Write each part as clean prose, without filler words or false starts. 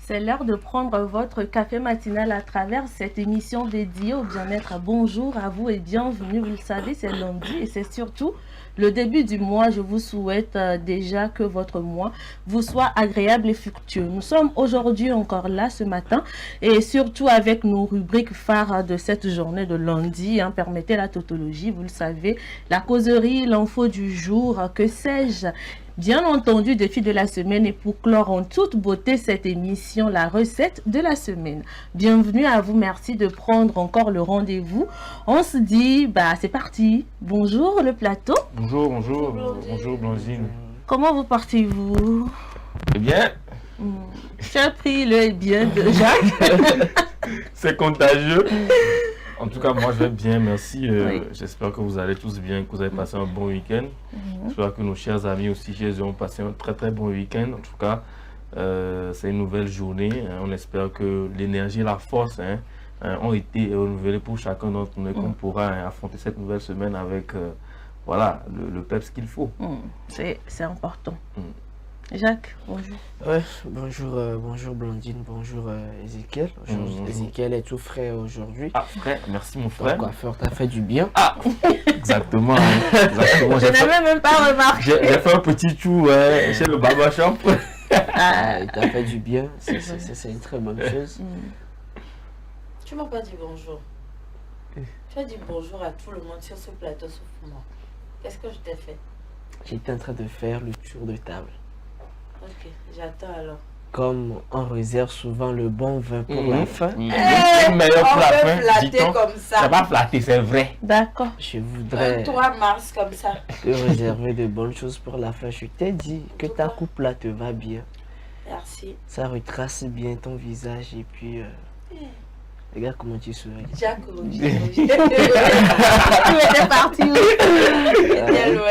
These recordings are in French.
C'est l'heure de prendre votre café matinal à travers cette émission dédiée au bien-être. Bonjour à vous et bienvenue. Vous le savez, c'est lundi et c'est surtout le début du mois. Je vous souhaite déjà que votre mois vous soit agréable et fructueux. Nous sommes aujourd'hui encore là ce matin et surtout avec nos rubriques phares de cette journée de lundi. Permettez la tautologie, vous le savez, la causerie, l'info du jour, que sais-je. Bien entendu, défi de la semaine et pour clore en toute beauté cette émission, la recette de la semaine. Bienvenue à vous, merci de prendre encore le rendez-vous. On se dit, c'est parti. Bonjour le plateau. Bonjour Blanzine. Comment vous portez-vous? Eh bien. J'ai pris le bien de Jacques. C'est contagieux. En tout cas, moi je vais bien, merci. Oui. J'espère que vous allez tous bien, que vous avez passé un bon week-end. J'espère que nos chers amis aussi chez eux ont passé un très bon week-end. En tout cas, c'est une nouvelle journée. On espère que l'énergie et la force ont été renouvelées pour chacun d'entre nous et qu'on pourra affronter cette nouvelle semaine avec le peps qu'il faut. C'est important. Jacques, bonjour. Ouais, bonjour Blandine, bonjour Ezekiel. Ezekiel est tout frais aujourd'hui. Ah, frère, merci mon frère. Ton coiffeur t'a fait du bien. Ah, exactement. Exactement. Je n'avais même pas remarqué. J'ai fait un petit tour chez le barbershop. Il t'a fait du bien, c'est une très bonne chose. Tu m'as pas dit bonjour. Tu as dit bonjour à tout le monde sur ce plateau sauf moi. Qu'est-ce que je t'ai fait? J'étais en train de faire le tour de table. Ok, j'attends alors. Comme on réserve souvent le bon vin pour la fin, Le meilleur pour la On fin, peut flatter dit-on. comme Ça ça. va flatter, c'est vrai. D'accord. je voudrais 3 mars comme ça. te réserver de bonnes choses pour la fin. Je t'ai dit que ta coupe là te va bien. Merci. Ça retrace bien ton visage et puis... regarde comment tu souris. Jacques, Tu étais parti où? J'étais loin.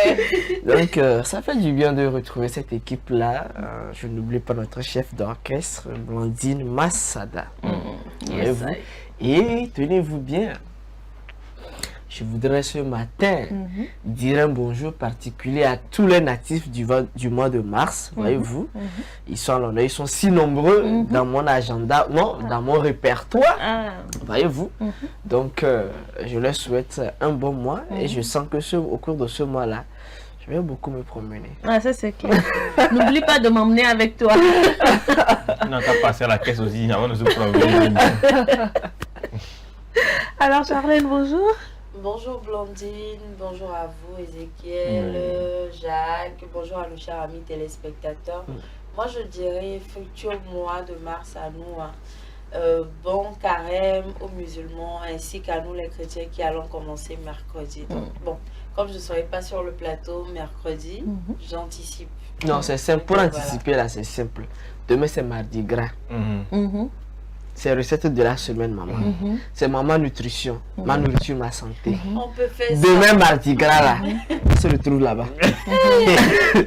Donc, ça fait du bien de retrouver cette équipe-là. Je n'oublie pas notre chef d'orchestre, Blandine Massada. Voyez-vous. Et tenez-vous bien, je voudrais ce matin dire un bonjour particulier à tous les natifs du mois de mars. Voyez-vous, ils sont là, ils sont si nombreux dans mon agenda, non, dans mon répertoire. Voyez-vous. Donc, je leur souhaite un bon mois et je sens que au cours de ce mois-là, je vais beaucoup me promener. Ah, ça c'est clair. N'oublie pas de m'emmener avec toi. On a qu'à passer à la caisse aussi avant de se promener. Alors Charlène, bonjour. Bonjour Blandine, bonjour à vous Ezekiel, Jacques, bonjour à nos chers amis téléspectateurs. Moi je dirais fructueux mois de mars à nous. Bon carême aux musulmans ainsi qu'à nous les chrétiens qui allons commencer mercredi. Donc, bon, comme je ne serai pas sur le plateau mercredi, j'anticipe. Non, c'est simple. Pour Voilà. anticiper, là, c'est simple. Demain, c'est mardi gras. C'est recette de la semaine, maman. C'est maman nutrition. Ma nourriture, ma santé. On peut faire ça. Demain, mardi gras, là, on se retrouve là-bas.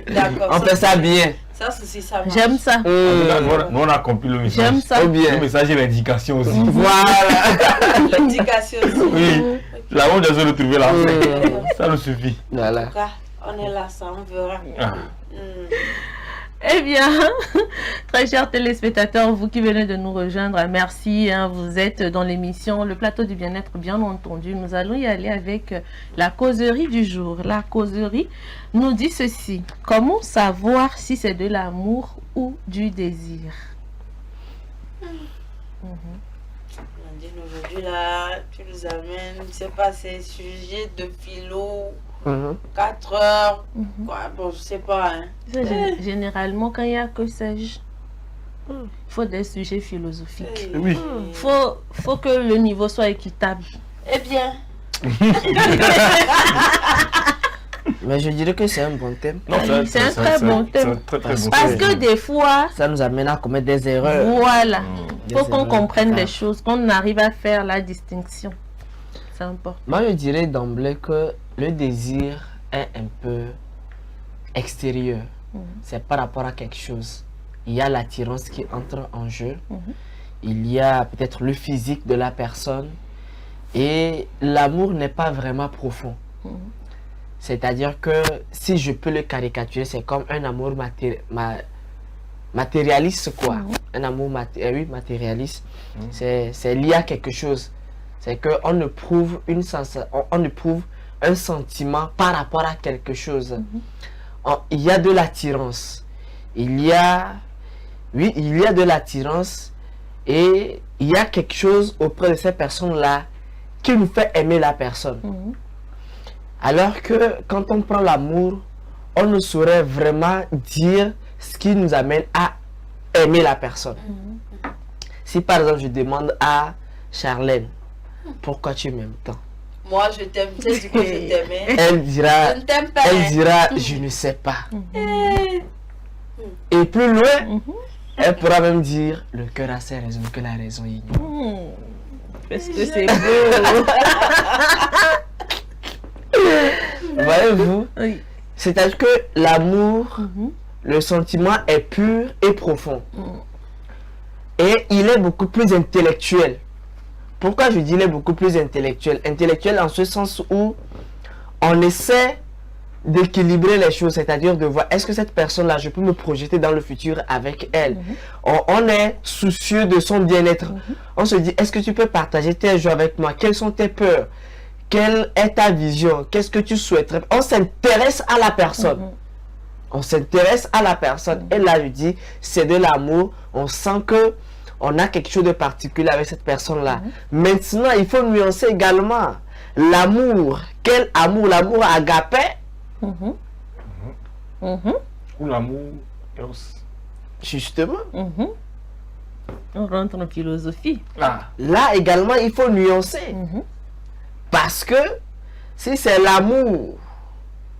D'accord. On fait ça bien. Ça, ceci, ça marche. J'aime ça. Nous, on a compris le message. J'aime ça. Ou bien. Le message et l'indication aussi. Voilà. L'indication aussi. Oui. Là, on doit se retrouver là. Ça nous suffit. En Voilà. tout cas, on est là, ça, on verra. Ah. Eh bien, très chers téléspectateurs, vous qui venez de nous rejoindre, merci. Vous êtes dans l'émission Le Plateau du Bien-être, bien entendu. Nous allons y aller avec la causerie du jour. La causerie nous dit ceci. Comment savoir si c'est de l'amour ou du désir? Blandine, aujourd'hui, là, tu nous amènes, c'est pas ces sujets de philo, 4 heures, quoi, bon, je sais pas, hein. Généralement, quand il y a que sais-je, il faut des sujets philosophiques. Oui. Faut que le niveau soit équitable. Eh bien, Mais je dirais que c'est un bon thème. Non, C'est un très bon thème. C'est un très bon Parce thème. que des fois, Ça nous amène à commettre des erreurs. voilà, Des faut qu'on erreurs comprenne les graves. choses, qu'on arrive à faire la distinction. C'est important. Moi, je dirais d'emblée que le désir est un peu extérieur. C'est par rapport à quelque chose. Il y a l'attirance qui entre en jeu. Il y a peut-être le physique de la personne. Et l'amour n'est pas vraiment profond. C'est-à-dire que si je peux le caricaturer, c'est comme un amour matérialiste, quoi. Un amour oui, matérialiste. C'est lié à quelque chose. C'est qu'on éprouve on éprouve un sentiment par rapport à quelque chose. Il y a de l'attirance. Il y a de l'attirance et il y a quelque chose auprès de ces personnes-là qui nous fait aimer la personne. Alors que quand on prend l'amour, on ne saurait vraiment dire ce qui nous amène à aimer la personne. Si par exemple je demande à Charlène, pourquoi tu m'aimes tant? Moi je t'aime, tu sais du coup je t'aimais. Elle dira, Je ne t'aime pas. je ne sais pas. Et plus loin, elle pourra même dire, le cœur a ses raisons que la raison ignore. Parce que c'est beau. Voyez-vous? Oui. C'est-à-dire que l'amour, le sentiment est pur et profond. Et il est beaucoup plus intellectuel. Pourquoi je dis il est beaucoup plus intellectuel? Intellectuel en ce sens où on essaie d'équilibrer les choses, c'est-à-dire de voir est-ce que cette personne-là, je peux me projeter dans le futur avec elle. On est soucieux de son bien-être. On se dit, est-ce que tu peux partager tes joies avec moi? Quelles sont tes peurs? Quelle est ta vision? Qu'est-ce que tu souhaiterais? On s'intéresse à la personne. On s'intéresse à la personne. Et là, je dis, c'est de l'amour. On sent que on a quelque chose de particulier avec cette personne-là. Maintenant, il faut nuancer également l'amour. Quel amour? L'amour agapé? Ou l'amour Eros. Justement. On rentre en philosophie. Là également, il faut nuancer. Parce que si c'est l'amour,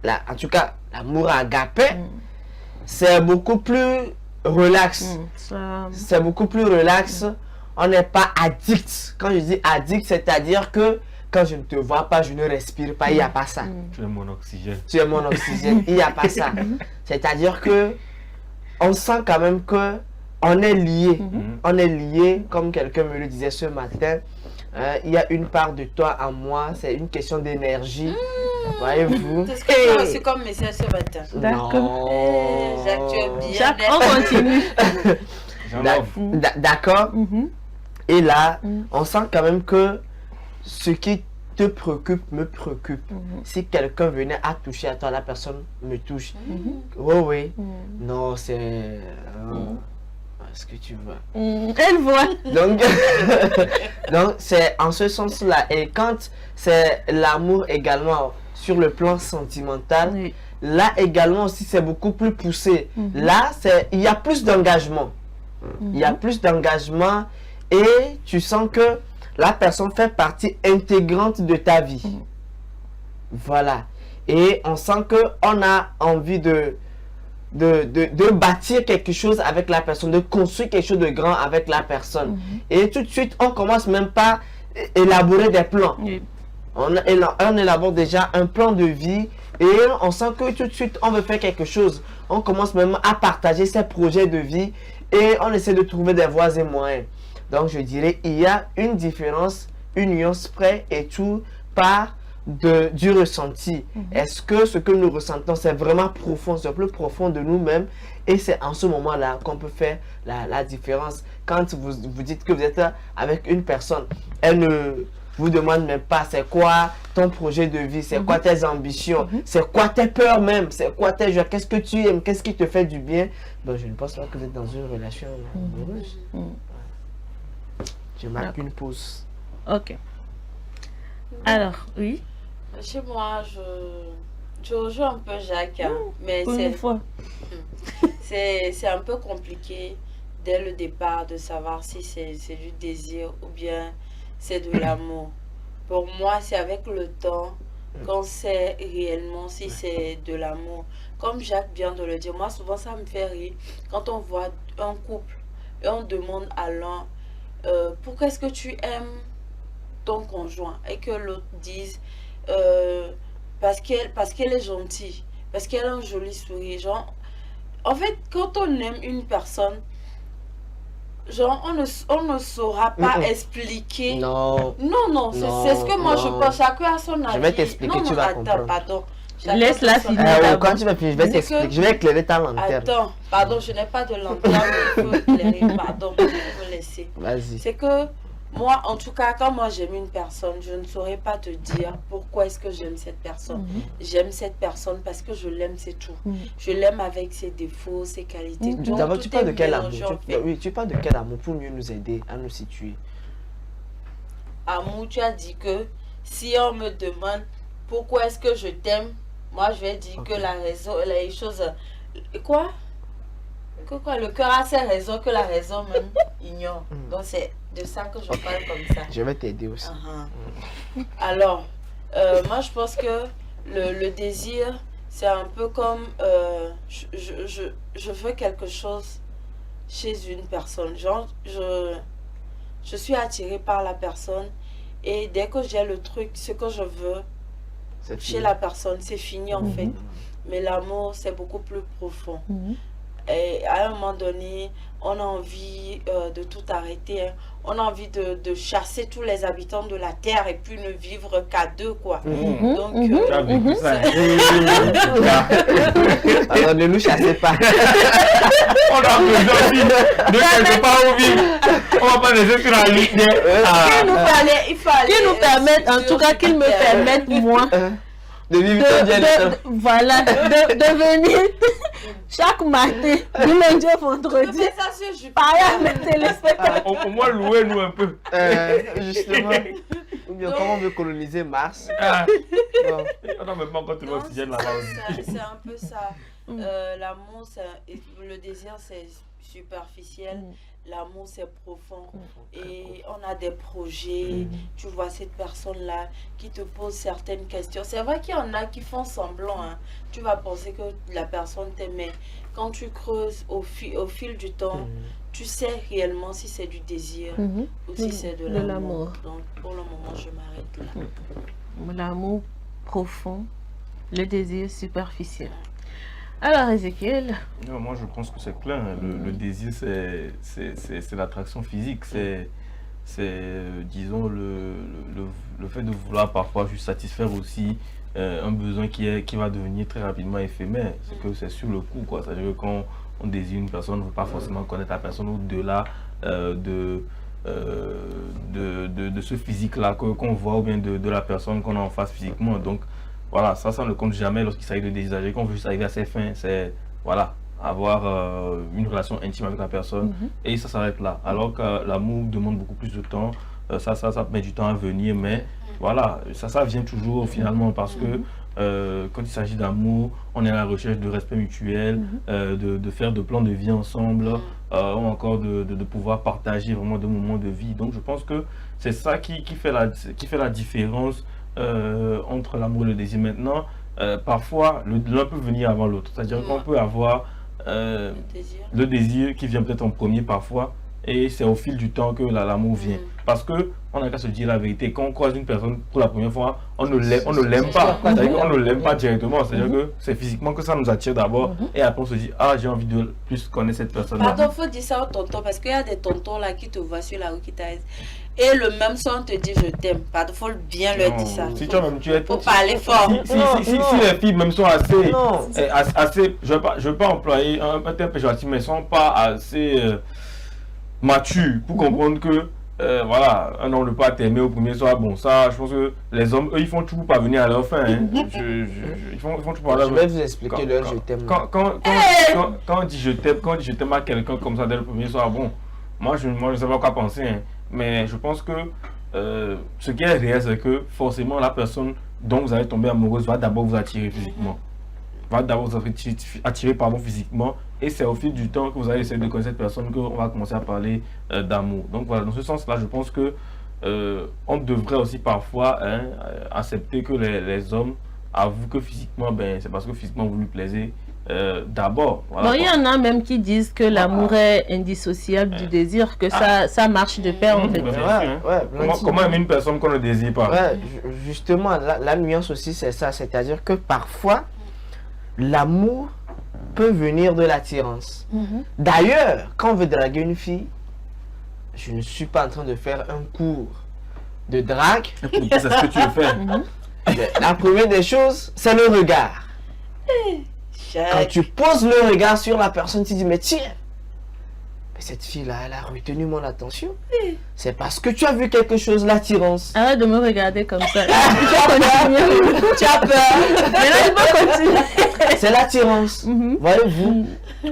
en tout cas, l'amour agapé, c'est beaucoup plus relax. C'est beaucoup plus relax. On n'est pas addict. Quand je dis addict, c'est-à-dire que quand je ne te vois pas, je ne respire pas. Il n'y a pas ça. Tu es mon oxygène. Tu es mon oxygène. Il n'y a pas ça. C'est-à-dire que on sent quand même que on est lié. On est lié, comme quelqu'un me le disait ce matin. Il y a une part de toi en moi. C'est une question d'énergie. Voyez-vous? C'est ce que tu as reçu comme message ce matin. D'accord. Jacques, tu es bien. Jacques, on continue. D'accord. Et là, on sent quand même que ce qui te préoccupe me préoccupe. Si quelqu'un venait à toucher à toi, la personne me touche. Oui. Non, c'est... ce que tu vois. Elle voit. Donc c'est en ce sens-là. Et quand c'est l'amour également sur le plan sentimental, là également aussi c'est beaucoup plus poussé. Là, il y a plus d'engagement. Il y a plus d'engagement et tu sens que la personne fait partie intégrante de ta vie. Voilà. Et on sent qu'on a envie de bâtir quelque chose avec la personne, de construire quelque chose de grand avec la personne. Et tout de suite, on commence même pas à élaborer des plans. On élabore déjà un plan de vie et on sent que tout de suite, on veut faire quelque chose. On commence même à partager ses projets de vie et on essaie de trouver des voies et moyens. Donc, je dirais, il y a une différence, une nuance près et tout part du ressenti. Est-ce que ce que nous ressentons, c'est vraiment profond, c'est plus profond de nous-mêmes et c'est en ce moment-là qu'on peut faire la différence. Quand vous dites que vous êtes avec une personne, elle ne vous demande même pas c'est quoi ton projet de vie, c'est quoi tes ambitions, c'est quoi tes peurs même, c'est quoi tes joies, qu'est-ce que tu aimes, qu'est-ce qui te fait du bien. Donc, je ne pense pas que vous êtes dans une relation amoureuse. Je marque une pause. Ok. Alors, oui. Chez moi, je rejoins un peu Jacques, mais Pour une fois. c'est un peu compliqué dès le départ de savoir si c'est du désir ou bien c'est de l'amour. Pour moi, c'est avec le temps qu'on sait réellement si c'est de l'amour. Comme Jacques vient de le dire, moi souvent ça me fait rire quand on voit un couple et on demande à l'un pourquoi est-ce que tu aimes ton conjoint et que l'autre dise parce qu'elle est gentille, parce qu'elle a un joli sourire. Genre, en fait, quand on aime une personne, genre, on ne saura pas expliquer. Non. Non, c'est ce que moi je pense. Chacun a son avis. Je vais t'expliquer, tu vas comprendre. Pardon. Laisse-la finir. Quand tu vas finir, je vais t'expliquer. Je vais éclairer ta lanterne. Attends, pardon, je n'ai pas de lanterne. Il faut éclairer. Pardon, il faut laisser. Vas-y. C'est que moi, en tout cas, quand moi j'aime une personne, je ne saurais pas te dire pourquoi est-ce que j'aime cette personne. J'aime cette personne parce que je l'aime, c'est tout. Je l'aime avec ses défauts, ses qualités. D'abord, tu parles de quel amour? Oui, tu parles de quel amour pour mieux nous aider à nous situer? Amour, tu as dit que si on me demande pourquoi est-ce que je t'aime, moi je vais dire que la raison, les choses. Quoi? Le cœur a ses raisons que la raison même ignore. Donc c'est de ça que je parle comme ça. Je vais t'aider aussi. Alors, moi je pense que le désir, c'est un peu comme je veux quelque chose chez une personne. Genre, je suis attirée par la personne et dès que j'ai le truc, ce que je veux chez la personne, c'est fini en fait. Mais l'amour, c'est beaucoup plus profond. Et à un moment donné, on a envie de tout arrêter. Hein. On a envie de chasser tous les habitants de la terre et puis ne vivre qu'à deux, quoi. Donc, alors ne nous chassez pas. On a besoin de quelque part où vivre. On va pas laisser sur la ligne. Qu'il nous permette, en tout cas, qu'il me permette, moi, de vivre voilà, de venir chaque matin, du lundi au vendredi, parler à mes téléspectateurs. Au moins, louez-nous un peu. Justement. Ou bien comment on veut coloniser Mars. On n'a même pas encore tout l'oxygène là-bas. C'est un peu ça. L'amour, le désir, c'est superficiel. L'amour, c'est profond. Et on a des projets. Tu vois cette personne-là qui te pose certaines questions. C'est vrai qu'il y en a qui font semblant. Hein. Tu vas penser que la personne t'aime. Mais quand tu creuses au fil du temps, tu sais réellement si c'est du désir ou si c'est de l'amour. Donc, pour le moment, je m'arrête là. L'amour profond, le désir superficiel. Alors, Ezekiel? Non, moi, je pense que c'est clair. Le désir, c'est l'attraction physique. C'est disons, le fait de vouloir parfois juste satisfaire aussi un besoin qui va devenir très rapidement éphémère. C'est que c'est sur le coup, quoi. C'est-à-dire que quand on désire une personne, on ne veut pas forcément connaître la personne au-delà de ce physique-là qu'on voit ou bien de la personne qu'on a en face physiquement. Donc, voilà, ça ne compte jamais lorsqu'il s'agit de désirer. Qu'on veut juste arriver à ses fins, c'est voilà, avoir une relation intime avec la personne et ça s'arrête là. Alors que l'amour demande beaucoup plus de temps, ça met du temps à venir, mais voilà, ça vient toujours finalement parce que quand il s'agit d'amour, on est à la recherche de respect mutuel, de faire de plans de vie ensemble, ou encore de pouvoir partager vraiment des moments de vie. Donc je pense que c'est ça qui fait la différence entre l'amour et le désir. Maintenant, parfois, l'un peut venir avant l'autre. C'est-à-dire qu'on peut avoir le désir qui vient peut-être en premier parfois, et c'est au fil du temps que l'amour vient. Parce que on n'a qu'à se dire la vérité. Quand on croise une personne pour la première fois, on ne l'aime pas. C'est-à-dire qu'on ne l'aime pas directement. C'est-à-dire que c'est physiquement que ça nous attire d'abord. Et après on se dit, ah, j'ai envie de plus connaître cette personne-là. Pardon, il faut dire ça aux tontons. Parce qu'il y a des tontons là qui te voient sur la rue qui t'aident. Et le même son te dit je t'aime. Pardon, il faut bien leur dire ça. Si faut parler fort. Si les filles même sont assez je ne veux pas employer un terme péjoratif, mais elles ne sont pas assez matures pour comprendre que voilà, un homme ne peut pas t'aimer au premier soir. Bon, ça, je pense que les hommes, eux, ils font tout pour parvenir à leur fin. Hein. Ils font tout pour je vais vous expliquer leur je t'aime. Quand on dit je t'aime à quelqu'un comme ça dès le premier soir, bon, moi je ne sais pas quoi penser. Hein. Mais je pense que ce qui est réel, c'est que forcément la personne dont vous allez tomber amoureuse va d'abord vous attirer physiquement. Va d'abord vous attirer physiquement. Et c'est au fil du temps que vous allez essayer de connaître cette personne qu'on va commencer à parler d'amour. Donc voilà, dans ce sens-là, je pense que on devrait aussi parfois accepter que les hommes avouent que physiquement, c'est parce que physiquement vous lui plaisez d'abord. Voilà, bon, il y en a même qui disent que l'amour est indissociable du désir, que ça marche de pair en fait. Comment aimer une personne qu'on ne désire pas? Justement, la nuance aussi c'est ça, c'est-à-dire que parfois l'amour peut venir de l'attirance. D'ailleurs, quand on veut draguer une fille, je ne suis pas en train de faire un cours de drague. C'est ce que tu veux faire. La première des choses, c'est le regard. Quand tu poses le regard sur la personne, tu dis, mais tiens, mais cette fille-là, elle a retenu mon attention. C'est parce que tu as vu quelque chose, l'attirance. Arrête de me regarder comme ça. Tu as peur. Mais là, je peux continuer. C'est l'attirance. Voyez-vous,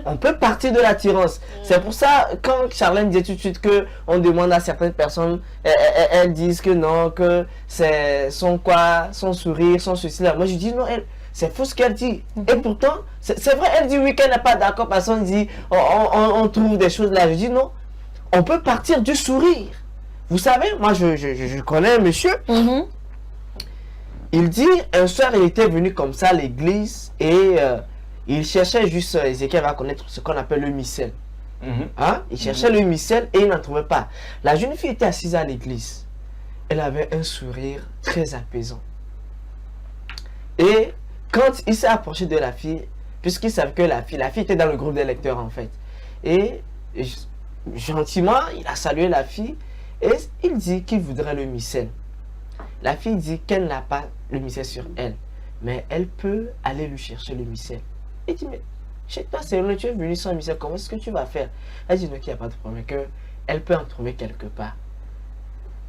on peut partir de l'attirance. C'est pour ça, quand Charlène disait tout de suite qu'on demande à certaines personnes, elles disent que non, que c'est son quoi, son sourire, son ceci là. Moi, je dis non, c'est faux ce qu'elle dit. Et pourtant, c'est vrai, elle dit oui qu'elle n'est pas d'accord parce qu'on dit on trouve des choses là. Je dis non, on peut partir du sourire. Vous savez, moi je connais un monsieur. Il dit, un soir il était venu comme ça à l'église et il cherchait juste, Ezekiel va connaître ce qu'on appelle le missel. Hein? Il cherchait le missel et il n'en trouvait pas. La jeune fille était assise à l'église. Elle avait un sourire très apaisant. Et quand il s'est approché de la fille, puisqu'il savait que la fille était dans le groupe des lecteurs en fait. Et gentiment, il a salué la fille et il dit qu'il voudrait le missel. La fille dit qu'elle n'a pas le missel sur elle, mais elle peut aller lui chercher le missel. Il dit, mais chez toi, c'est vrai, tu es venu sans missel, comment est-ce que tu vas faire? Elle dit, non, qu'il n'y a pas de problème, qu'elle peut en trouver quelque part.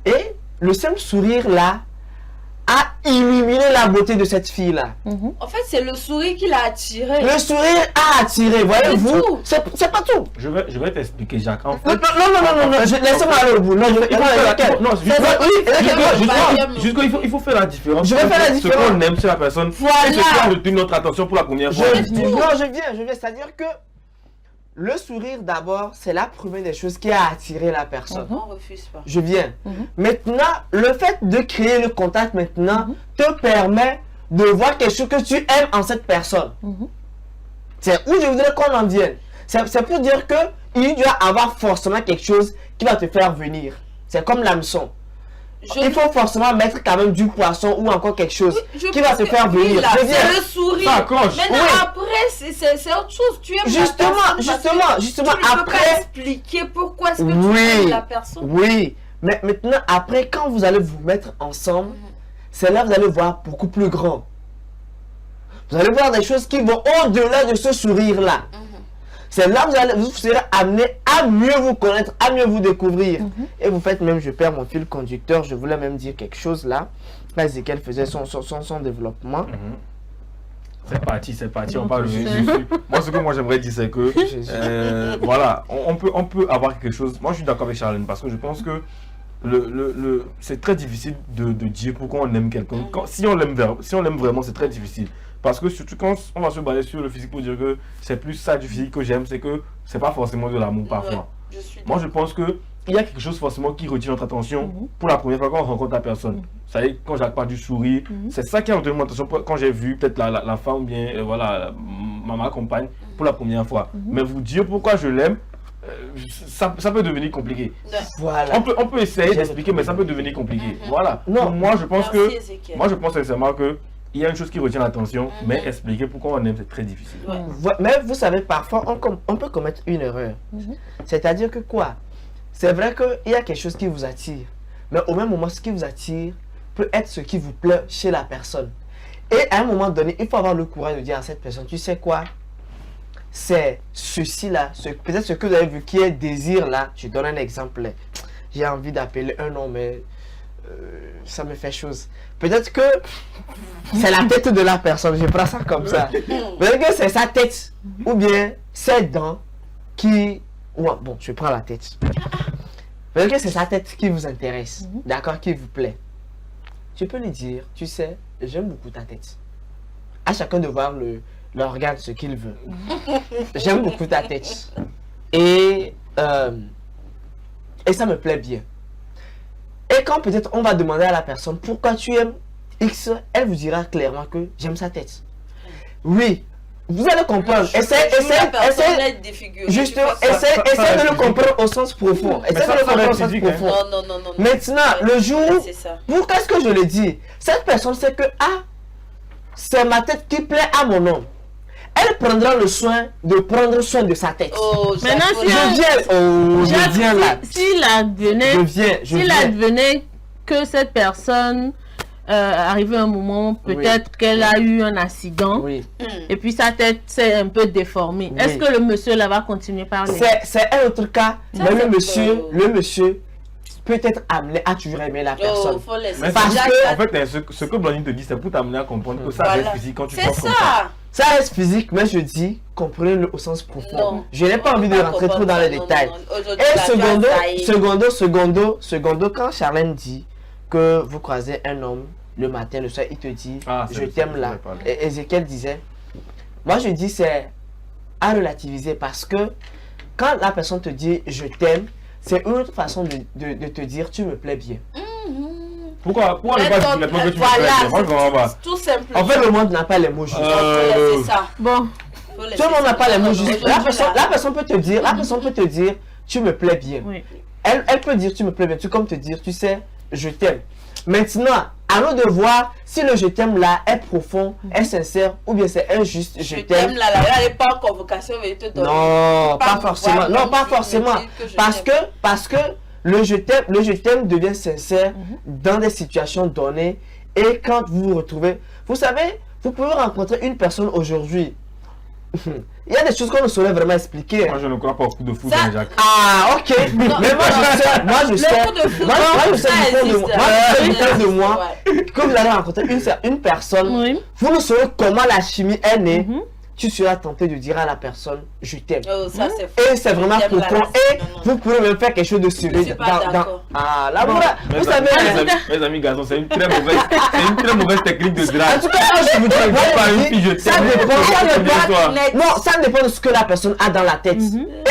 Et le simple sourire là, a illuminé la beauté de cette fille-là. En fait, c'est le sourire qui l'a attiré. Le sourire a attiré, voyez-vous. C'est pas tout. Je vais t'expliquer, Jacques. En fait, Non, laissez-moi aller au bout. Non, il faut faire la différence. Je vais faire la différence. Ce qu'on aime chez la personne, Voilà. et ce qui a retenu notre attention pour la première fois. Je viens. C'est-à-dire que le sourire, d'abord, c'est la première des choses qui a attiré la personne. On refuse pas. Je viens. Maintenant, le fait de créer le contact maintenant te permet de voir quelque chose que tu aimes en cette personne. C'est où je voudrais qu'on en vienne. C'est pour dire que il doit avoir forcément quelque chose qui va te faire venir. C'est comme l'hameçon. Il faut forcément mettre quand même du poisson ou encore quelque chose qui va te faire venir. C'est le sourire. Ça accroche. Maintenant, après, c'est autre chose. Tu aimes Justement, tu ne peux pas expliquer pourquoi est-ce que tu aimes la personne. Oui, mais maintenant, après, quand vous allez vous mettre ensemble, c'est là que vous allez voir beaucoup plus grand. Vous allez voir des choses qui vont au-delà de ce sourire-là. C'est là que vous serez amené à mieux vous connaître, à mieux vous découvrir. Et vous faites même, je perds mon fil conducteur, je voulais même dire quelque chose là. Là, Ezekiel faisait son développement. C'est parti, on parle de Jésus. Moi, j'aimerais dire, c'est que, voilà, on peut avoir quelque chose. Moi, je suis d'accord avec Charlène parce que je pense que c'est très difficile de dire pourquoi on aime quelqu'un. Si on l'aime vraiment, c'est très difficile. Parce que surtout quand on va se baser sur le physique pour dire que c'est plus ça du physique que j'aime, c'est que c'est pas forcément de l'amour parfois. Moi, je pense que il y a quelque chose forcément qui retient notre attention pour la première fois quand on rencontre la personne. Ça y est, quand Jacques parle du sourire, c'est ça qui a retenu mon attention quand j'ai vu peut-être la femme ou bien voilà, ma compagne pour la première fois. Mais vous dire pourquoi je l'aime, ça peut devenir compliqué. Voilà. On peut essayer d'expliquer, mais ça peut devenir compliqué. Voilà. Non, moi je pense sincèrement que il y a une chose qui retient l'attention, mais expliquer pourquoi on aime, c'est très difficile. Mais vous savez, parfois, on peut commettre une erreur. C'est-à-dire que quoi? C'est vrai qu'il y a quelque chose qui vous attire. Mais au même moment, ce qui vous attire peut être ce qui vous plaît chez la personne. Et à un moment donné, il faut avoir le courage de dire à cette personne, tu sais quoi? C'est ceci-là, peut-être ce que vous avez vu qui est désir là. Je donne un exemple. J'ai envie d'appeler un nom, mais ça me fait chose. Peut-être que c'est la tête de la personne, je prends ça comme ça. Peut-être que c'est sa tête, ou bien ses dents qui... Ouais, bon, je prends la tête. Peut-être que c'est sa tête qui vous intéresse, d'accord, qui vous plaît. Tu peux lui dire, tu sais, j'aime beaucoup ta tête. À chacun de voir l'organe, ce qu'il veut. J'aime beaucoup ta tête. Et ça me plaît bien. Et quand peut-être on va demander à la personne pourquoi tu aimes X, elle vous dira clairement que j'aime sa tête. Oui, vous allez comprendre. Essayez de le comprendre au sens profond. Essayez de le comprendre au sens profond. Non. Maintenant, le jour, pourquoi est-ce que je le dis? Cette personne sait que c'est ma tête qui plaît à mon homme. Elle prendra le soin de prendre soin de sa tête. Maintenant, je viens là. S'il advenait que cette personne arrivé un moment, peut-être qu'elle a eu un accident. Oui. Et puis sa tête s'est un peu déformée. Oui. Est-ce que le monsieur là va continuer à parler? C'est un autre cas. Ça, Mais c'est le monsieur peut être amené à toujours aimer la personne. faut laisser. Mais Parce que- en fait, ce que Blandine te dit, c'est pour t'amener à comprendre que ça Voilà. reste physique quand tu C'est penses comme ça. ça. Ça reste physique, mais je dis, comprenez-le au sens profond. Non. Je n'ai pas envie de rentrer trop dans les détails. Et secondo, quand Charlène dit que vous croisez un homme le matin, le soir, il te dit Ah, c'est je le t'aime seul, là. je vais parler. Et Ézéchiel disait, moi je dis c'est à relativiser parce que quand la personne te dit je t'aime, c'est une autre façon de te dire tu me plais bien. Pourquoi ne pas dire maintenant que tu me plais bien? Moi, je comprends pas. Tout simplement. En fait, le monde n'a pas les mots justes. Faut laisser ça. Bon, Faut laisser Tout le monde ça. n'a pas les mots Non, justes. aujourd'hui, La personne peut te dire, tu me plais bien. oui. Elle peut dire, tu me plais bien. Tu comme te dire, tu sais, je t'aime. Maintenant, à nous de voir si le je t'aime là est profond, est sincère, ou bien c'est injuste, je t'aime. là, elle n'est pas en convocation, mais te donne. Non, Pas pas me forcément. voir Non, comme pas si tu me forcément. dis que je Parce que le je t'aime devient sincère dans des situations données. Et quand vous vous retrouvez, vous savez, vous pouvez rencontrer une personne aujourd'hui. Il y a des choses qu'on ne saurait vraiment expliquer. Moi, je ne crois pas au coup de foudre, Ça- Jacques. Ah, ok. Mais moi, je sais. coup de foudre, Moi, je sais ça du fond de moi. existe. Moi, je sais du fond de moi Ouais. que vous allez rencontrer une personne. Oui. Vous ne saurez comment la chimie est née. Mhm. Tu seras tenté de dire à la personne, je t'aime. Oh, ça, c'est fou. Et c'est vraiment Je t'aime, profond. là, Et non, non. vous pouvez même faire quelque chose de sérieux. suis pas d'accord. Ah, là, Bon. vous savez. Mes amis garçons, c'est une très mauvaise technique de En drague. tout cas, moi, je vous dis, moi, Pas je une dis, fille, je ça t'aime. dépend, ça Bien dépend. toi. Non, ça dépend de ce que la personne a dans la tête.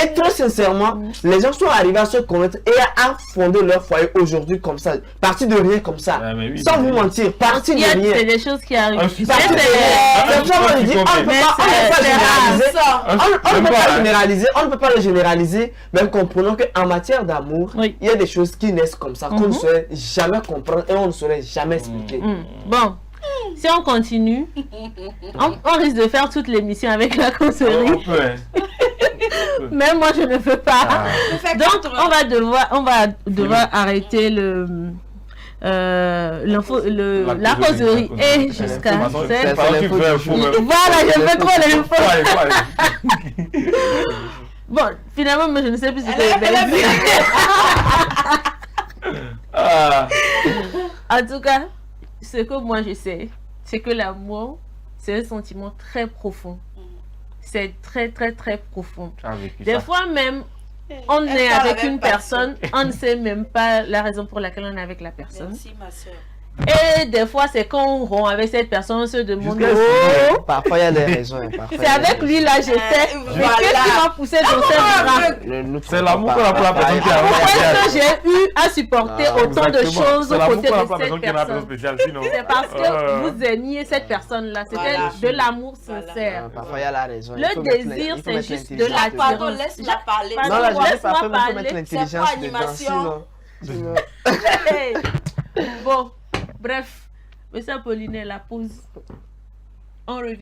Et très sincèrement, les gens sont arrivés à se connaître et à fonder leur foyer aujourd'hui comme ça. Parti de rien comme ça. Ouais, mais oui, Sans mais vous oui. mentir, parti Il de y a rien. c'est des choses qui arrivent. Un Mais super- c'est- C'est ça, on dit, on ne peut pas généraliser. Ça. On ne Même peut pas pas, généraliser, on ne peut pas le généraliser, mais comprenons qu'en matière d'amour, Oui. il y a des choses qui naissent comme ça, qu'on ne saurait jamais comprendre et on ne saurait jamais expliquer. Bon, si on continue, on risque de faire toute l'émission avec la causerie. On peut, hein. Même moi, je ne peux pas. Ah. Donc, on va devoir arrêter la causerie et jusqu'à L'information, cette... c'est pas que tu fais un faux même. Voilà, je fais trop l'info. Faut aller, faut aller. Bon, finalement, mais je ne sais plus ce que Elle a je vais dire. Ah. En tout cas, ce que moi je sais, c'est que l'amour, c'est un sentiment très profond. C'est très, très, très profond. Tu as vécu Des ça. fois même, on Elle est parle avec avec une passion. personne, on ne sait même pas la raison pour laquelle on est avec la personne. Merci, ma soeur. Et des fois, c'est quand on rompt avec cette personne, on se demande, Jusqu'à oh, Parfois, il y a des raisons. Parfois, c'est avec lui là j'étais. Mais voilà. qu'est-ce qui m'a poussé dans cette bras? C'est l'amour qu'on a pour la personne qui a Pourquoi spéciale. est-ce que j'ai eu à supporter Ah, autant de Exactement. choses C'est aux l'amour côtés qu'on a de pour la personne cette qui a une personne? appétence spéciale, sinon. C'est parce que vous aimiez cette personne-là. C'était Voilà. de l'amour Voilà. sincère. Parfois, il y a la raison. Le désir, c'est juste de Ah, l'attirance. pardon, laisse-la parler. Pardon, Non, là, je vais laisse-moi pas faire, mais il faut parler. mettre l'intelligence C'est pas dedans. animation. Sinon, Hey. Bon, bref. Mais ça, Pauline, la pause. On revient.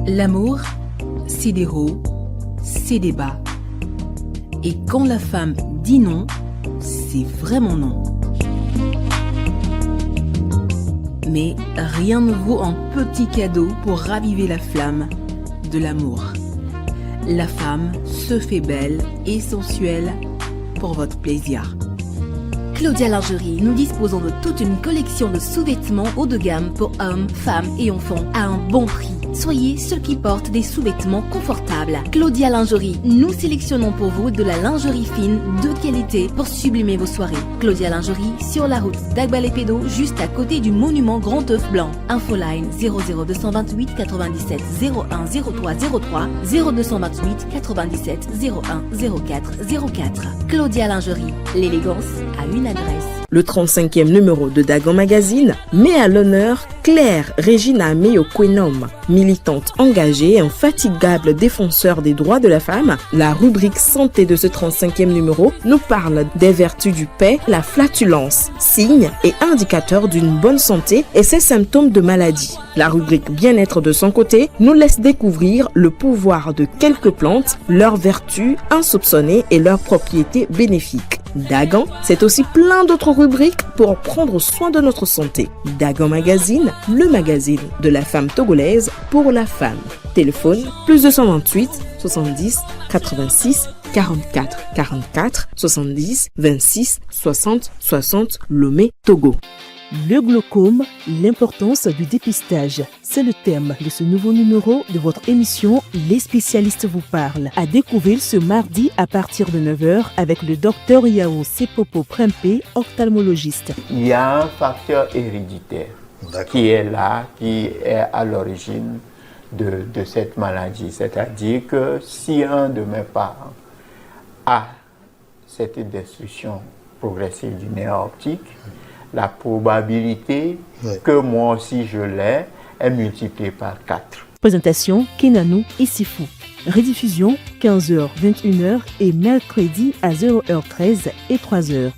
L'amour, c'est des hauts, c'est des bas. Et quand la femme dit non, c'est vraiment non. Mais rien ne vaut un petit cadeau pour raviver la flamme de l'amour. La femme se fait belle et sensuelle pour votre plaisir. Claudia Lingerie, nous disposons de toute une collection de sous-vêtements haut de gamme pour hommes, femmes et enfants à un bon prix. Soyez ceux qui portent des sous-vêtements confortables. Claudia Lingerie, nous sélectionnons pour vous de la lingerie fine de qualité pour sublimer vos soirées. Claudia Lingerie, sur la route d'Agbalépédo, juste à côté du monument Grand œuf blanc. Infoline 00228 97 01 03 03 0228 97 01 04 04. Claudia Lingerie, l'élégance à une adresse. Le 35e numéro de Dagon Magazine met à l'honneur Claire Regina Meyo-Kwenom, militante engagée et infatigable défenseur des droits de la femme. La rubrique santé de ce 35e numéro nous parle des vertus du paix, la flatulence, signes et indicateurs d'une bonne santé et ses symptômes de maladie. La rubrique bien-être de son côté nous laisse découvrir le pouvoir de quelques plantes, leurs vertus insoupçonnées et leurs propriétés bénéfiques. Dagan, c'est aussi plein d'autres rubriques pour prendre soin de notre santé. Dagan Magazine, le magazine de la femme togolaise pour la femme. Téléphone plus 228 70 86 44 44 70 26 60 60 Lomé, Togo. Le glaucome, l'importance du dépistage. C'est le thème de ce nouveau numéro de votre émission Les spécialistes vous parlent. À découvrir ce mardi à partir de 9h avec le docteur Yao Sepopo Prempeh, ophtalmologiste. Il y a un facteur héréditaire qui est là, qui est à l'origine de cette maladie. C'est-à-dire que si un de mes parents a cette destruction progressive du nerf optique, la probabilité que moi aussi je l'ai est multipliée par 4. Présentation Kenanou et Sifou. Rediffusion 15h, 21h et mercredi à 0h13 et 3h.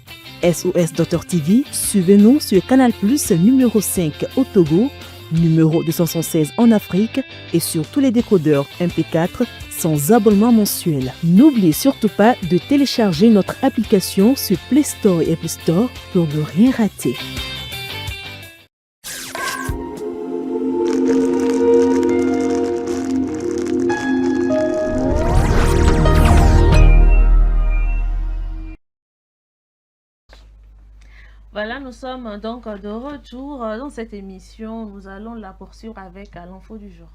SOS Docteur TV, suivez-nous sur Canal Plus numéro 5 au Togo, numéro 216 en Afrique et sur tous les décodeurs MP4 sans abonnement mensuel. N'oubliez surtout pas de télécharger notre application sur Play Store et Apple Store pour ne rien rater. Voilà, nous sommes donc de retour dans cette émission. Nous allons la poursuivre avec l'info du jour.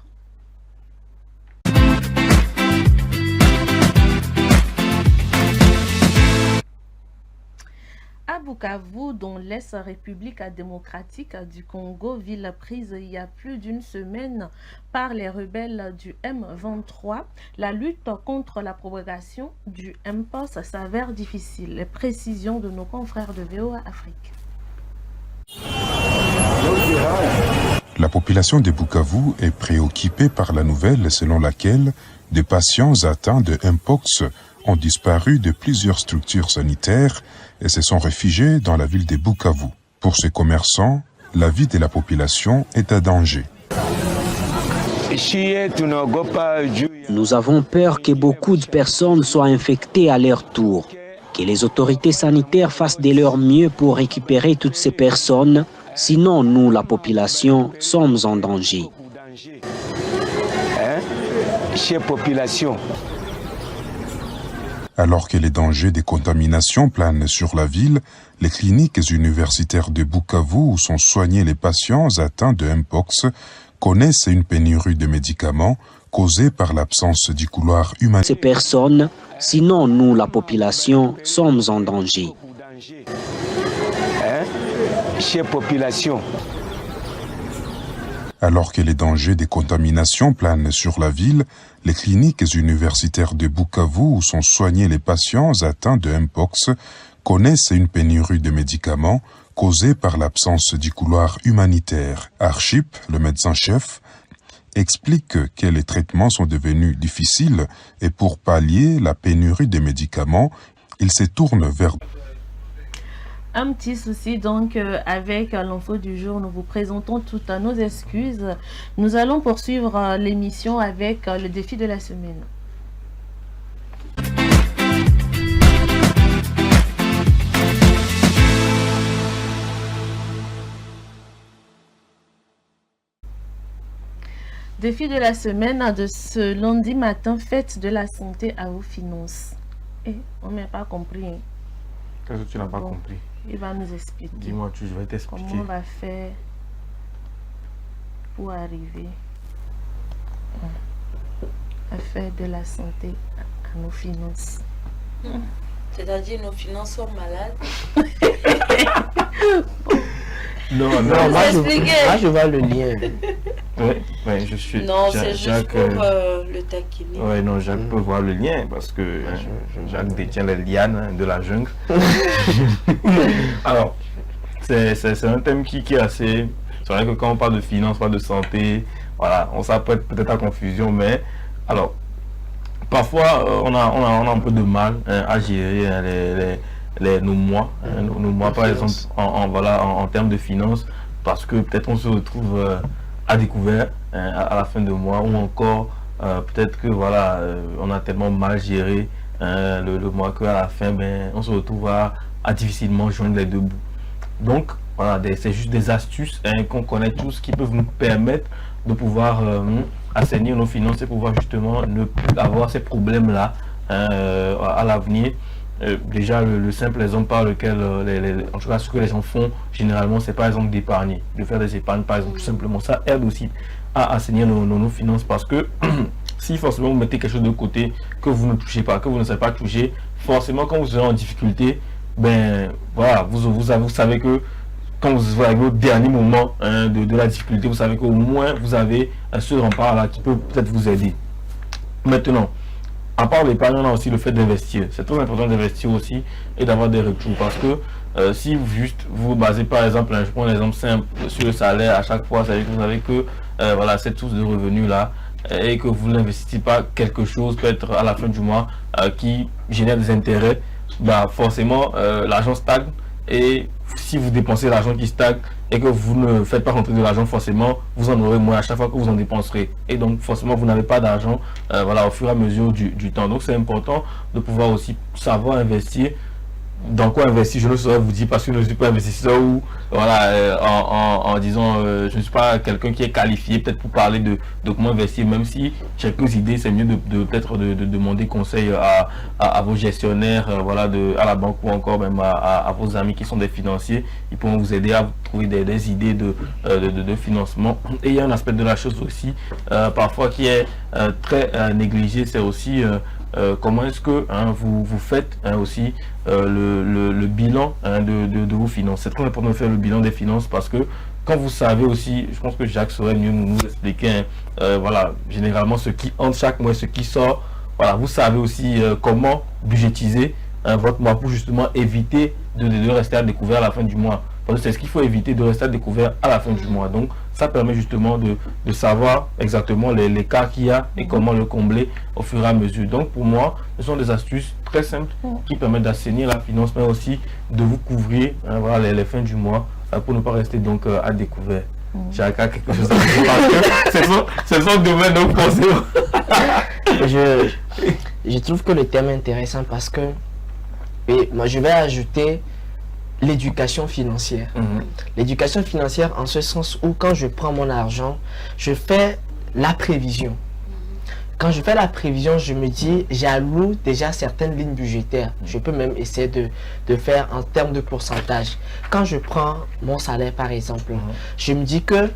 À Bukavu, dans l'ex-République démocratique du Congo, ville prise il y a plus d'une semaine par les rebelles du M23, la lutte contre la propagation du Mpox s'avère difficile. Les précisions de nos confrères de VOA Afrique. La population de Bukavu est préoccupée par la nouvelle selon laquelle des patients atteints de Mpox ont disparu de plusieurs structures sanitaires et se sont réfugiés dans la ville de Bukavu. Pour ces commerçants, la vie de la population est à danger. Nous avons peur que beaucoup de personnes soient infectées à leur tour, que les autorités sanitaires fassent de leur mieux pour récupérer toutes ces personnes, sinon nous, la population, sommes en danger. Alors que les dangers des contaminations planent sur la ville, les cliniques universitaires de Bukavu où sont soignés les patients atteints de Mpox connaissent une pénurie de médicaments causée par l'absence du couloir humanitaire. Ces personnes, sinon nous, la population, sommes en danger. Alors que les dangers des contaminations planent sur la ville, les cliniques universitaires de Bukavu où sont soignés les patients atteints de Mpox connaissent une pénurie de médicaments causée par l'absence du couloir humanitaire. Archip, le médecin-chef, explique que les traitements sont devenus difficiles et pour pallier la pénurie de médicaments, il se tourne vers... Un petit souci donc avec l'info du jour, nous vous présentons toutes nos excuses. Nous allons poursuivre l'émission avec le défi de la semaine. Défi de la semaine de ce lundi matin, fête de la santé à vos finances. Et on n'a pas compris. Hein. Qu'est-ce que tu n'as pas compris? Il va nous expliquer. Dis-moi, je vais t'expliquer. Comment on va faire pour arriver à faire de la santé à nos finances. C'est-à-dire nos finances sont malades. Non, moi je vois le lien. Oui. Ouais, je suis. Non, c'est juste pour le taquiner. Ouais, non, Jacques peut voir le lien parce que Jacques détient les lianes de la jungle. Alors, c'est un thème qui est assez. C'est vrai que quand on parle de finances, on parle de santé, voilà, on s'apprête peut-être à confusion, mais alors, parfois, on a un peu de mal à gérer nos mois. Nos mois, par exemple, en termes de finances, parce que peut-être on se retrouve à découvert à la fin de mois, ou encore peut-être que voilà, on a tellement mal géré le mois qu'à la fin, on se retrouve à difficilement joindre les deux bouts. Donc, voilà, c'est juste des astuces qu'on connaît tous qui peuvent nous permettre de pouvoir assainir nos finances et pouvoir justement ne plus avoir ces problèmes-là à l'avenir. Déjà, le simple exemple par lequel, en tout cas, ce que les gens font généralement, c'est par exemple d'épargner, de faire des épargnes, par exemple, tout simplement. Ça aide aussi à assainir nos finances parce que si forcément vous mettez quelque chose de côté que vous ne touchez pas, que vous ne savez pas toucher, forcément, quand vous serez en difficulté, voilà, vous savez que quand vous arrivez au dernier moment de la difficulté, vous savez qu'au moins vous avez ce rempart là qui peut peut-être vous aider. Maintenant, à part l'épargne, on a aussi le fait d'investir. C'est très important d'investir aussi et d'avoir des retours parce que si vous basez par exemple, je prends un exemple simple sur le salaire à chaque fois, vous savez que voilà, cette source de revenus là et que vous n'investissez pas quelque chose peut-être à la fin du mois qui génère des intérêts, forcément l'argent stagne. Et si vous dépensez l'argent qui stagne et que vous ne faites pas rentrer de l'argent, forcément vous en aurez moins à chaque fois que vous en dépenserez. Et donc forcément vous n'avez pas d'argent voilà, au fur et à mesure du temps. Donc c'est important de pouvoir aussi savoir investir. Dans quoi investir, je ne saurais vous dire parce que je ne suis pas investisseur ou voilà, en disant je ne suis pas quelqu'un qui est qualifié peut-être pour parler de comment investir, même si j'ai quelques idées, c'est mieux peut-être de demander conseil à vos gestionnaires, voilà, à la banque ou encore même à vos amis qui sont des financiers. Ils pourront vous aider à vous trouver des idées de financement. Et il y a un aspect de la chose aussi parfois qui est très négligé, c'est aussi comment est-ce que vous faites aussi le bilan de vos finances. C'est très important de faire le bilan des finances parce que quand vous savez aussi, je pense que Jacques saurait mieux nous expliquer voilà, généralement ce qui entre chaque mois et ce qui sort. Voilà, vous savez aussi comment budgétiser votre mois pour justement éviter de rester à découvert à la fin du mois. Parce que c'est ce qu'il faut éviter, de rester à découvert à la fin du mois. Donc ça permet justement de savoir exactement l'écart qu'il y a et comment le combler au fur et à mesure. Donc pour moi, ce sont des astuces très simples qui permettent d'assainir la finance, mais aussi de vous couvrir voilà, les fins du mois pour ne pas rester donc à découvert. Chacun quelque chose à dire parce que c'est son domaine donc forcément. Je trouve que le thème est intéressant parce que moi je vais ajouter l'éducation financière. L'éducation financière en ce sens où quand je prends mon argent, je fais la prévision. Quand je fais la prévision, je me dis, j'alloue déjà certaines lignes budgétaires. Je peux même essayer de faire en termes de pourcentage. Quand je prends mon salaire par exemple, je me dis que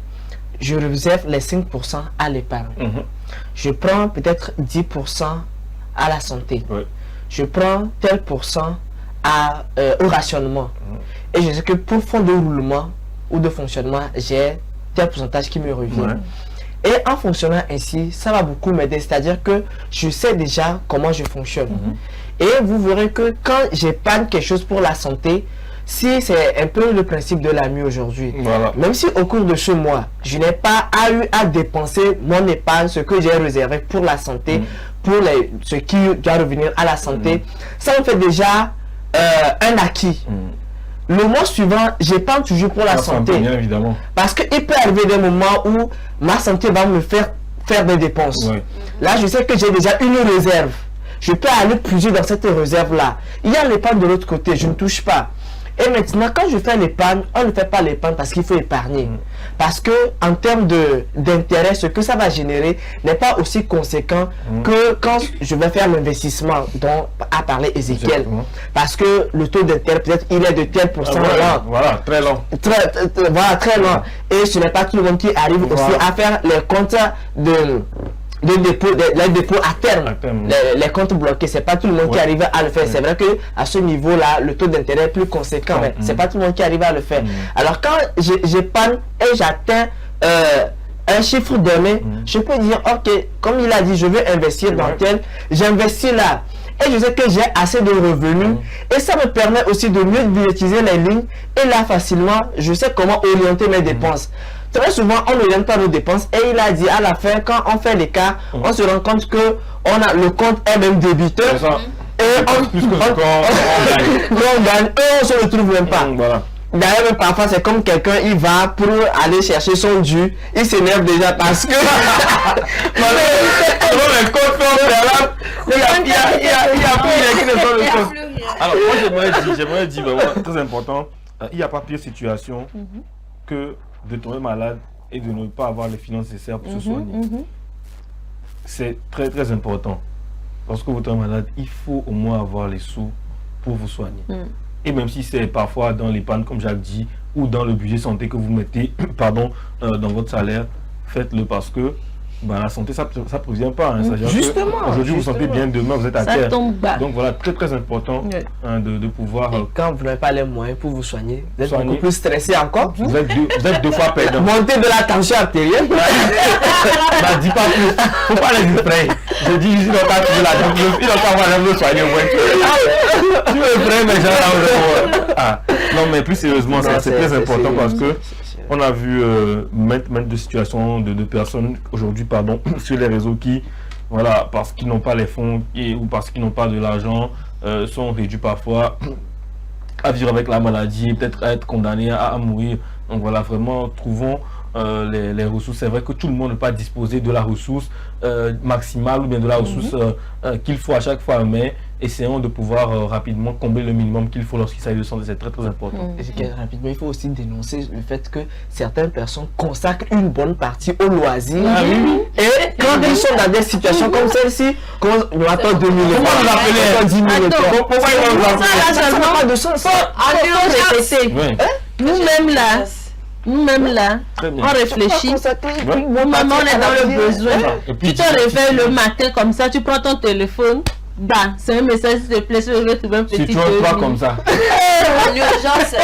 je réserve les 5% à l'épargne. Je prends peut-être 10% à la santé. Je prends tel pourcent au rationnement. Et je sais que pour fonds de roulement ou de fonctionnement, j'ai tel pourcentage qui me revient. Et en fonctionnant ainsi, ça va beaucoup m'aider. C'est-à-dire que je sais déjà comment je fonctionne. Et vous verrez que quand j'épargne quelque chose pour la santé, si c'est un peu le principe de l'AMU aujourd'hui, même si au cours de ce mois, je n'ai pas eu à dépenser mon épargne, ce que j'ai réservé pour la santé, pour ce qui doit revenir à la santé, ça me fait déjà un acquis. Le mois suivant, j'épargne toujours pour la santé. Bien évidemment. Parce qu'il peut arriver des moments où ma santé va me faire des dépenses. Là, je sais que j'ai déjà une réserve. Je peux aller puiser dans cette réserve-là. Il y a l'épargne de l'autre côté, je ne touche pas. Et maintenant, quand je fais l'épargne, on ne fait pas l'épargne parce qu'il faut épargner. Parce que en termes d'intérêt, ce que ça va générer n'est pas aussi conséquent que quand je vais faire l'investissement dont a parlé Ezekiel. Parce que le taux d'intérêt, peut-être, il est de tel pourcent lent. Voilà, très lent. Très lent. Et ce n'est pas tout le monde qui arrive aussi à faire les comptes les dépôts à terme, les comptes bloqués, c'est pas tout le monde qui arrive à le faire. C'est vrai que à ce niveau-là, le taux d'intérêt est plus conséquent, mais c'est pas tout le monde qui arrive à le faire. Alors quand j'épargne et j'atteins un chiffre donné, je peux dire, ok, comme il a dit, je veux investir dans tel, j'investis là. Et je sais que j'ai assez de revenus. Et ça me permet aussi de mieux budgétiser les lignes. Et là, facilement, je sais comment orienter mes dépenses. Très souvent, on n'oriente pas nos dépenses. Et il a dit, à la fin, quand on fait l'écart, on se rend compte que le compte est même débiteur. Et on gagne. Et on se retrouve même pas. D'ailleurs, même parfois, c'est comme quelqu'un, il va pour aller chercher son dû. Il s'énerve déjà parce que... Alors, moi, j'aimerais dire, vraiment, très important, il n'y a pas pire situation que de tomber malade et de ne pas avoir les finances nécessaires pour se soigner. C'est très, très important. Lorsque vous tombez malade, il faut au moins avoir les sous pour vous soigner. Et même si c'est parfois dans l'épargne, comme Jacques dit, ou dans le budget santé que vous mettez dans votre salaire, faites-le parce que la santé, ça ne prévient pas. Justement. Aujourd'hui, vous sentez bien, demain, vous êtes à terre. Tombe bas. Donc voilà, très très important de pouvoir... Et quand vous n'avez pas les moyens pour vous soigner, vous êtes beaucoup plus stressé encore. Vous êtes deux fois perdant. Montez de la tension artérielle. Dis pas plus. Faut pas les effrayer. Je dis ici, il n'a pas avoir l'air de soigner. Tu me effraies, mais j'ai non, mais plus sérieusement, c'est très important parce que on a vu maintes de situations de personnes aujourd'hui, sur les réseaux qui, voilà, parce qu'ils n'ont pas les fonds ou parce qu'ils n'ont pas de l'argent, sont réduits parfois à vivre avec la maladie, peut-être à être condamnés à mourir. Donc voilà, vraiment, trouvons les ressources. C'est vrai que tout le monde n'est pas disposé de la ressource maximale ou bien de la ressource qu'il faut à chaque fois, mais essayons de pouvoir rapidement combler le minimum qu'il faut lorsqu'il s'agit de santé. C'est très très important. Et rapidement, il faut aussi dénoncer le fait que certaines personnes consacrent une bonne partie au loisir. Et quand ils sont dans des situations comme celle-ci, on attend 2 000 euros, on appelle 10 000 euros. Pourquoi ils vont ça n'a pas de sens. Nous-mêmes là, on réfléchit. Maman, on est dans le besoin. Tu te réveilles le matin comme ça, tu prends ton téléphone. C'est un message, s'il te plaît, je vais trouver un petit peu. Tu pas comme ça. En urgence.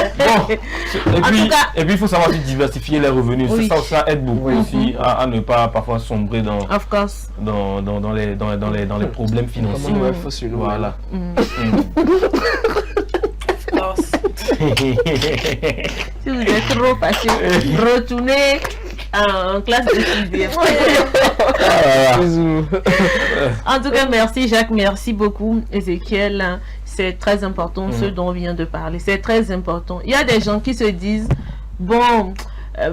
Et puis, il faut savoir aussi diversifier les revenus. Ça aide beaucoup aussi à ne pas parfois sombrer dans les problèmes financiers. Voilà. Si vous êtes trop fâché, retournez en classe de 6e. En tout cas, merci Jacques, merci beaucoup Ezekiel. C'est très important ce dont on vient de parler. C'est très important. Il y a des gens qui se disent, bon,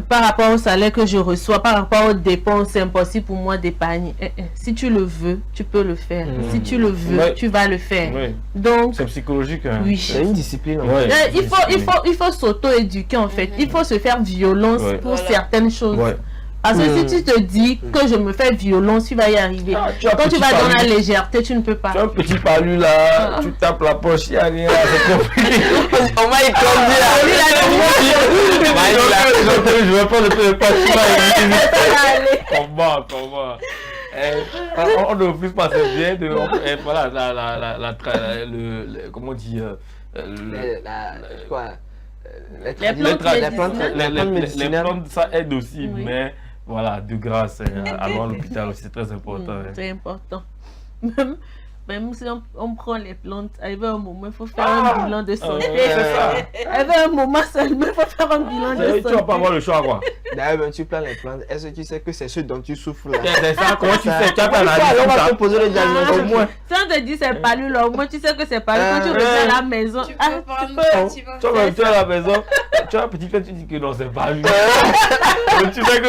par rapport au salaire que je reçois, par rapport aux dépenses, c'est impossible pour moi d'épargner. Si tu le veux, tu peux le faire. Si tu le veux, tu vas le faire. Donc, c'est psychologique. Oui. C'est une discipline. Il faut s'auto-éduquer en fait. Il faut se faire violence pour certaines choses. Parce que si tu te dis que je me fais violence, tu vas y arriver. Quand tu vas dans la légèreté, tu ne peux pas. Tu as un petit palu là, tu tapes la poche, il n'y a rien, c'est compliqué. On m'a écouté je vais pas le faire, comment on ne plus pas, c'est bien de voilà comment on dit les plantes ça aide aussi, mais voilà, de grâce, aller à l'hôpital aussi, c'est très important. C'est important. Même si on prend les plantes, arrivé un moment, il faut faire un bilan de santé. Arrivé un moment seulement, il faut faire un bilan de santé. Tu vas pas avoir le choix, quoi. D'ailleurs, tu prends les plantes, est-ce que tu sais que c'est ce dont tu souffres là? C'est ça, comment tu sais? Tu as pas la vie. On va te poser le diagnostic au moins. Si on te dit c'est pas lui là, au moins tu sais que c'est pas lui. Quand tu reviens à la maison, tu vas à la maison, tu as un petit peu, tu dis que non, c'est pas lui. Tu sais que,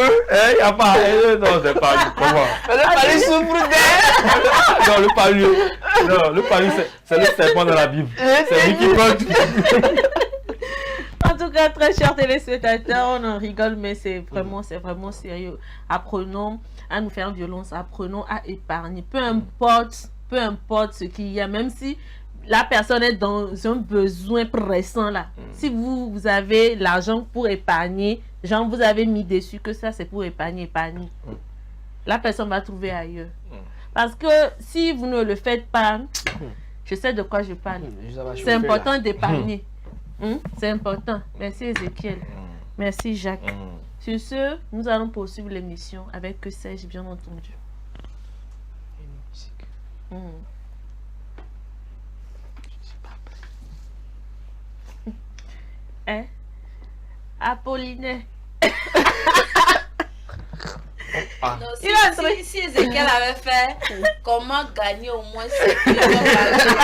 il n'y a pas, non, c'est pas lui. Comment? Le palu souffre d'elle. Non, le palu. Non, le palu, c'est le serpent dans la Bible. C'est lui qui prend. En tout cas, très chers téléspectateurs, on en rigole, mais c'est vraiment sérieux. Apprenons à nous faire violence, apprenons à épargner. Peu importe ce qu'il y a, même si la personne est dans un besoin pressant là. Si vous avez l'argent pour épargner, genre vous avez mis dessus que ça c'est pour épargner. La personne va trouver ailleurs. Parce que si vous ne le faites pas, je sais de quoi je parle. C'est important d'épargner. C'est important. Merci Ezekiel. Merci Jacques. Sur ce, nous allons poursuivre l'émission avec Que sais-je, bien entendu. Hein? Apollinaire. Non, si Ezekiel avait fait comment gagner au moins 7 millions d'argent,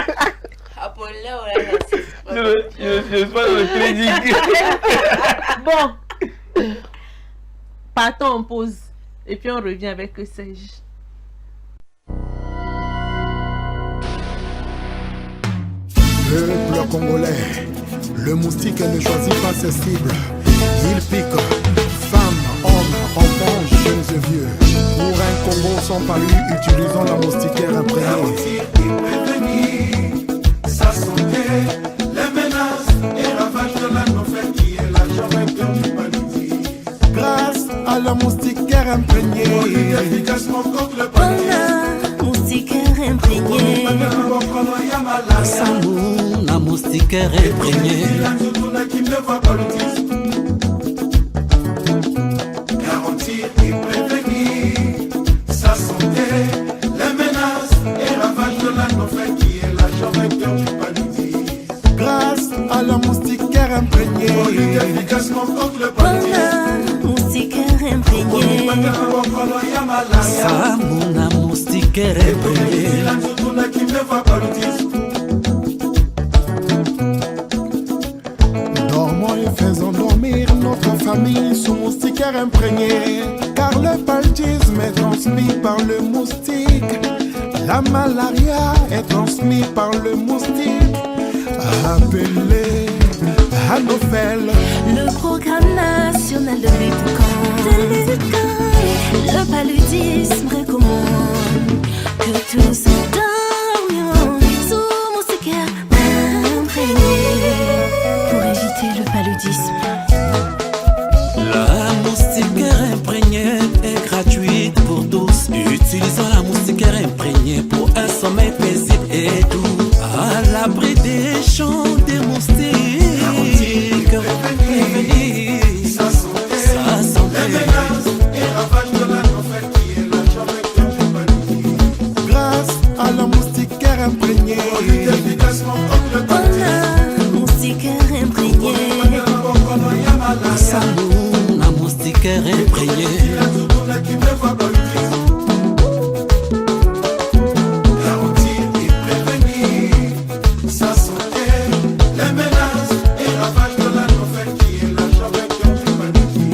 Apollinaire aurait laissé. Je pas le crédit. Bon. Partons en pause. Et puis on revient avec Que sais-je. Peuple congolais, le moustique ne choisit pas ses cibles. Il pique femmes, hommes, enfants, jeunes et vieux. Pour un Congo sans palu, utilisons la moustiquaire imprégnée. Sa santé, les menaces et ravages de la nouvelle qui est la journée de l'humanité. Grâce à la moustiquaire imprégnée, efficacement contre le panier. Moustiquaire imprégnée. Samou, la moustiquaire imprégnée. Garantir et prévenir sa santé, les menaces et ravages de la nouvelle qui est la journée de l'humanité. Grâce à la moustiquaire imprégnée, efficacement contre le panier. Moustiquaire imprégnée. Samou, la moustiquaire imprégnée. Dormons et faisons dormir notre famille sous moustiquaire imprégné. Car le paludisme est transmis par le moustique. La malaria est transmise par le moustique. Appelez à Novel. Le programme national de lutte contre le paludisme recommande que tous dormions sous moustiquaire imprégnée pour éviter le paludisme. La moustiquaire imprégnée est gratuite pour tous. Utilisons la moustiquaire imprégnée pour un sommeil paisible et doux, à l'abri des champs des moustiques. Prévenir sa santé. Grâce à la moustiquaire imprégnée, efficacement contre le panier. Moustiquaire imprégnée. Samou, la moustiquaire imprégnée. Garantir et prévenir sa santé, les menaces et ravages de la nouvelle qui est la journée de l'humanité.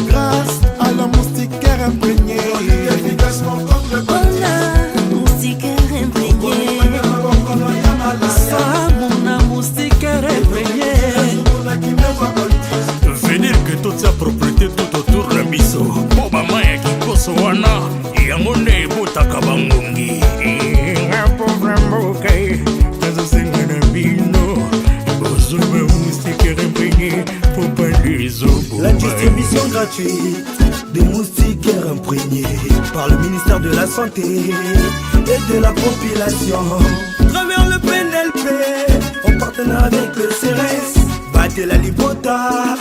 Grâce à la moustiquaire imprégnée, efficacement contre le panier. Moustiquaire imprégnée. Samou, la moustiquaire imprégnée. Venir que toute sa propriété tout autour de biso Boba maya kikoso wana Yangonde botaka bangongi Pauvre mbokai Kaza sengana bino Bozume moustiquaire imprégné Pour pas les obos. La distribution gratuite des moustiquaires imprégnés par le ministère de la Santé et de la Population. Travers le PNLP, en partenariat avec le CRS, battez la Libota.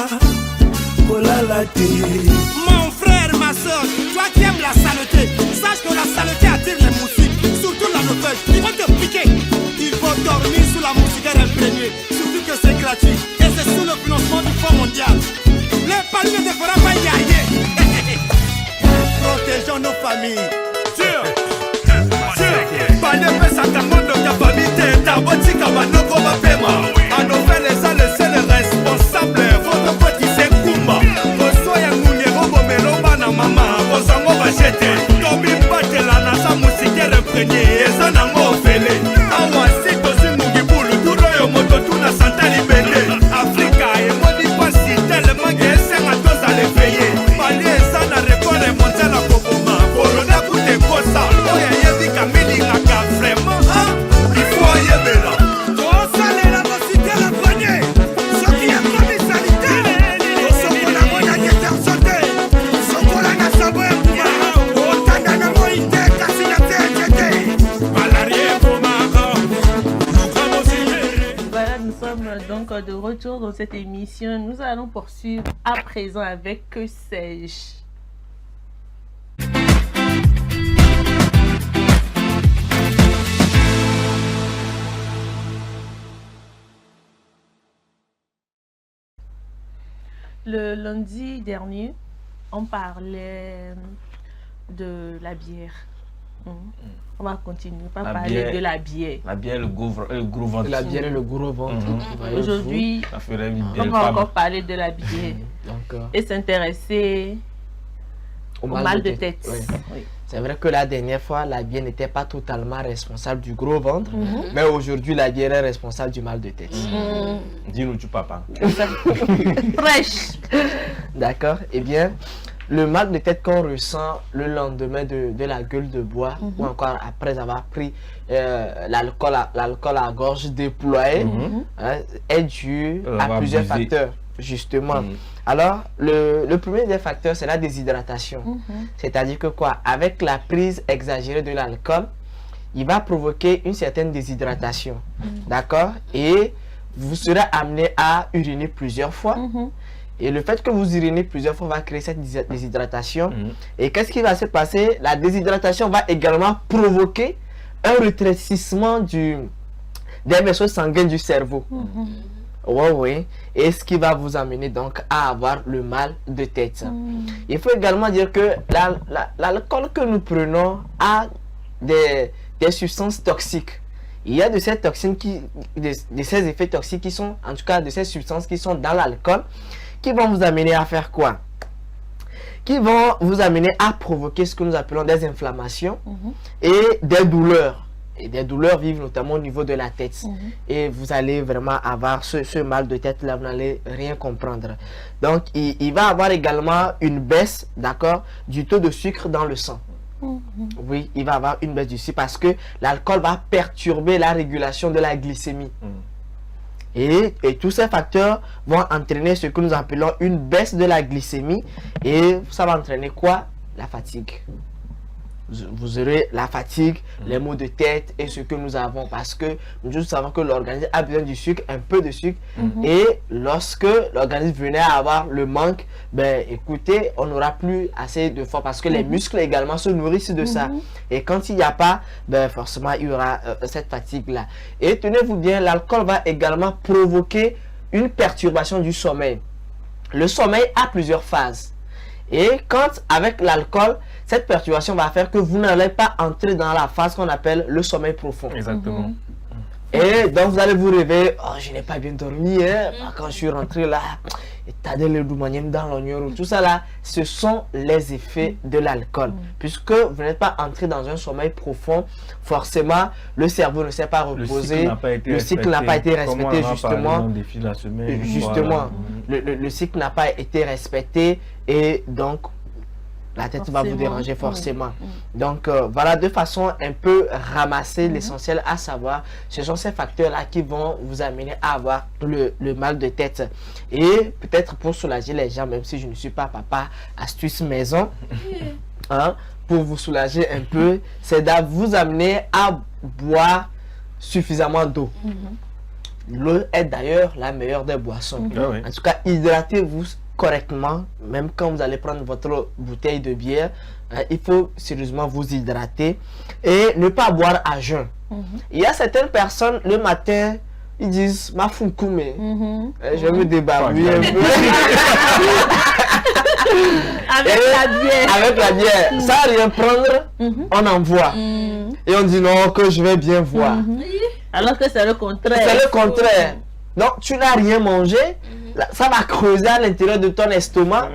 Mon frère, ma soeur, toi qui aimes la saleté, sache que la saleté attire les moustiques, surtout la nouvelle. Ils vont te piquer, ils vont dormir sous la moustiquaire imprégnée, surtout que c'est gratuit et c'est sous le financement du Fonds mondial. Les palmiers ne feront pas y aller. Protégeons nos familles. Palmier peut s'attendre de ta famille, t'es un petit cabanoko va paiement. À nos frères, les a laissé les responsables, votre petit c'est Kumba. Bozango bachete, tobi batela na sa moustiquaire imprégnée, eza nango ofele. Awa sito zingugi bulu, duro yo moto tuna santa libele. Afrika emoni pasi tellement que esenga toza leveye. Pali eza na record mondial a kokoma, corona kute kosa. Oya yebi kamili ngaka vraiment, il faut ayebela. Tosalela moustiquaire retour dans cette émission. Nous allons poursuivre à présent avec Que sais-je. Le lundi dernier, on parlait de la bière. On va continuer, pas parler de la bière. La bière, le gros ventre. La bière et le gros ventre. Aujourd'hui, on va encore parler de la bière et s'intéresser au mal de tête. Oui. C'est vrai que la dernière fois, la bière n'était pas totalement responsable du gros ventre, mais aujourd'hui, la bière est responsable du mal de tête. Dis-nous tu papa. Fraîche. D'accord. Eh bien, le mal de tête qu'on ressent le lendemain de la gueule de bois ou encore après avoir pris l'alcool à gorge déployée est dû à plusieurs facteurs, justement. Alors, le premier des facteurs, c'est la déshydratation. C'est-à-dire que quoi, avec la prise exagérée de l'alcool, il va provoquer une certaine déshydratation. D'accord? Et vous serez amené à uriner plusieurs fois. Et le fait que vous urinez plusieurs fois va créer cette déshydratation. Et qu'est-ce qui va se passer? La déshydratation va également provoquer un rétrécissement des vaisseaux sanguins du cerveau. Oui. Et ce qui va vous amener donc à avoir le mal de tête. Il faut également dire que l'alcool que nous prenons a des substances toxiques. Il y a de ces toxines de ces effets toxiques qui sont, en tout cas de ces substances qui sont dans l'alcool, qui vont vous amener à faire quoi? Qui vont vous amener à provoquer ce que nous appelons des inflammations et des douleurs. Et des douleurs vivent notamment au niveau de la tête. Et vous allez vraiment avoir ce mal de tête là, vous n'allez rien comprendre. Donc, il va avoir également une baisse, d'accord, du taux de sucre dans le sang. Oui, il va avoir une baisse du sucre parce que l'alcool va perturber la régulation de la glycémie. Et tous ces facteurs vont entraîner ce que nous appelons une baisse de la glycémie. Et ça va entraîner quoi? La fatigue. Vous aurez la fatigue, les maux de tête et ce que nous avons. Parce que nous savons que l'organisme a besoin du sucre, un peu de sucre. Et lorsque l'organisme venait à avoir le manque, ben écoutez, on n'aura plus assez de force. Parce que les muscles également se nourrissent de ça. Et quand il n'y a pas, ben forcément il y aura cette fatigue-là. Et tenez-vous bien, l'alcool va également provoquer une perturbation du sommeil. Le sommeil a plusieurs phases. Et quand, avec l'alcool, cette perturbation va faire que vous n'allez pas entrer dans la phase qu'on appelle le sommeil profond. Exactement. Et donc, vous allez vous réveiller. Oh, je n'ai pas bien dormi. Hein? Quand je suis rentré là, dans l'oignon, tout ça là, ce sont les effets de l'alcool. Puisque vous n'êtes pas entré dans un sommeil profond, forcément, le cerveau ne s'est pas reposé. Le cycle n'a pas été respecté, justement. Le cycle n'a pas été respecté. Et donc, la tête va vous déranger forcément. Donc, voilà, de façon un peu ramassée, l'essentiel à savoir, ce sont ces facteurs-là qui vont vous amener à avoir le mal de tête. Et peut-être pour soulager les gens, même si je ne suis pas papa, astuce maison, pour vous soulager un peu, c'est de vous amener à boire suffisamment d'eau. L'eau est d'ailleurs la meilleure des boissons. En tout cas, hydratez-vous correctement, même quand vous allez prendre votre bouteille de bière, il faut sérieusement vous hydrater et ne pas boire à jeun. Il y a certaines personnes, le matin, ils disent ma foukoume, je vais me débarbouiller un peu. Avec la bière. Ça rien prendre, on envoie. Et on dit non, que je vais bien voir. Alors que c'est le contraire. C'est le contraire. Donc, tu n'as rien mangé, ça va creuser à l'intérieur de ton estomac.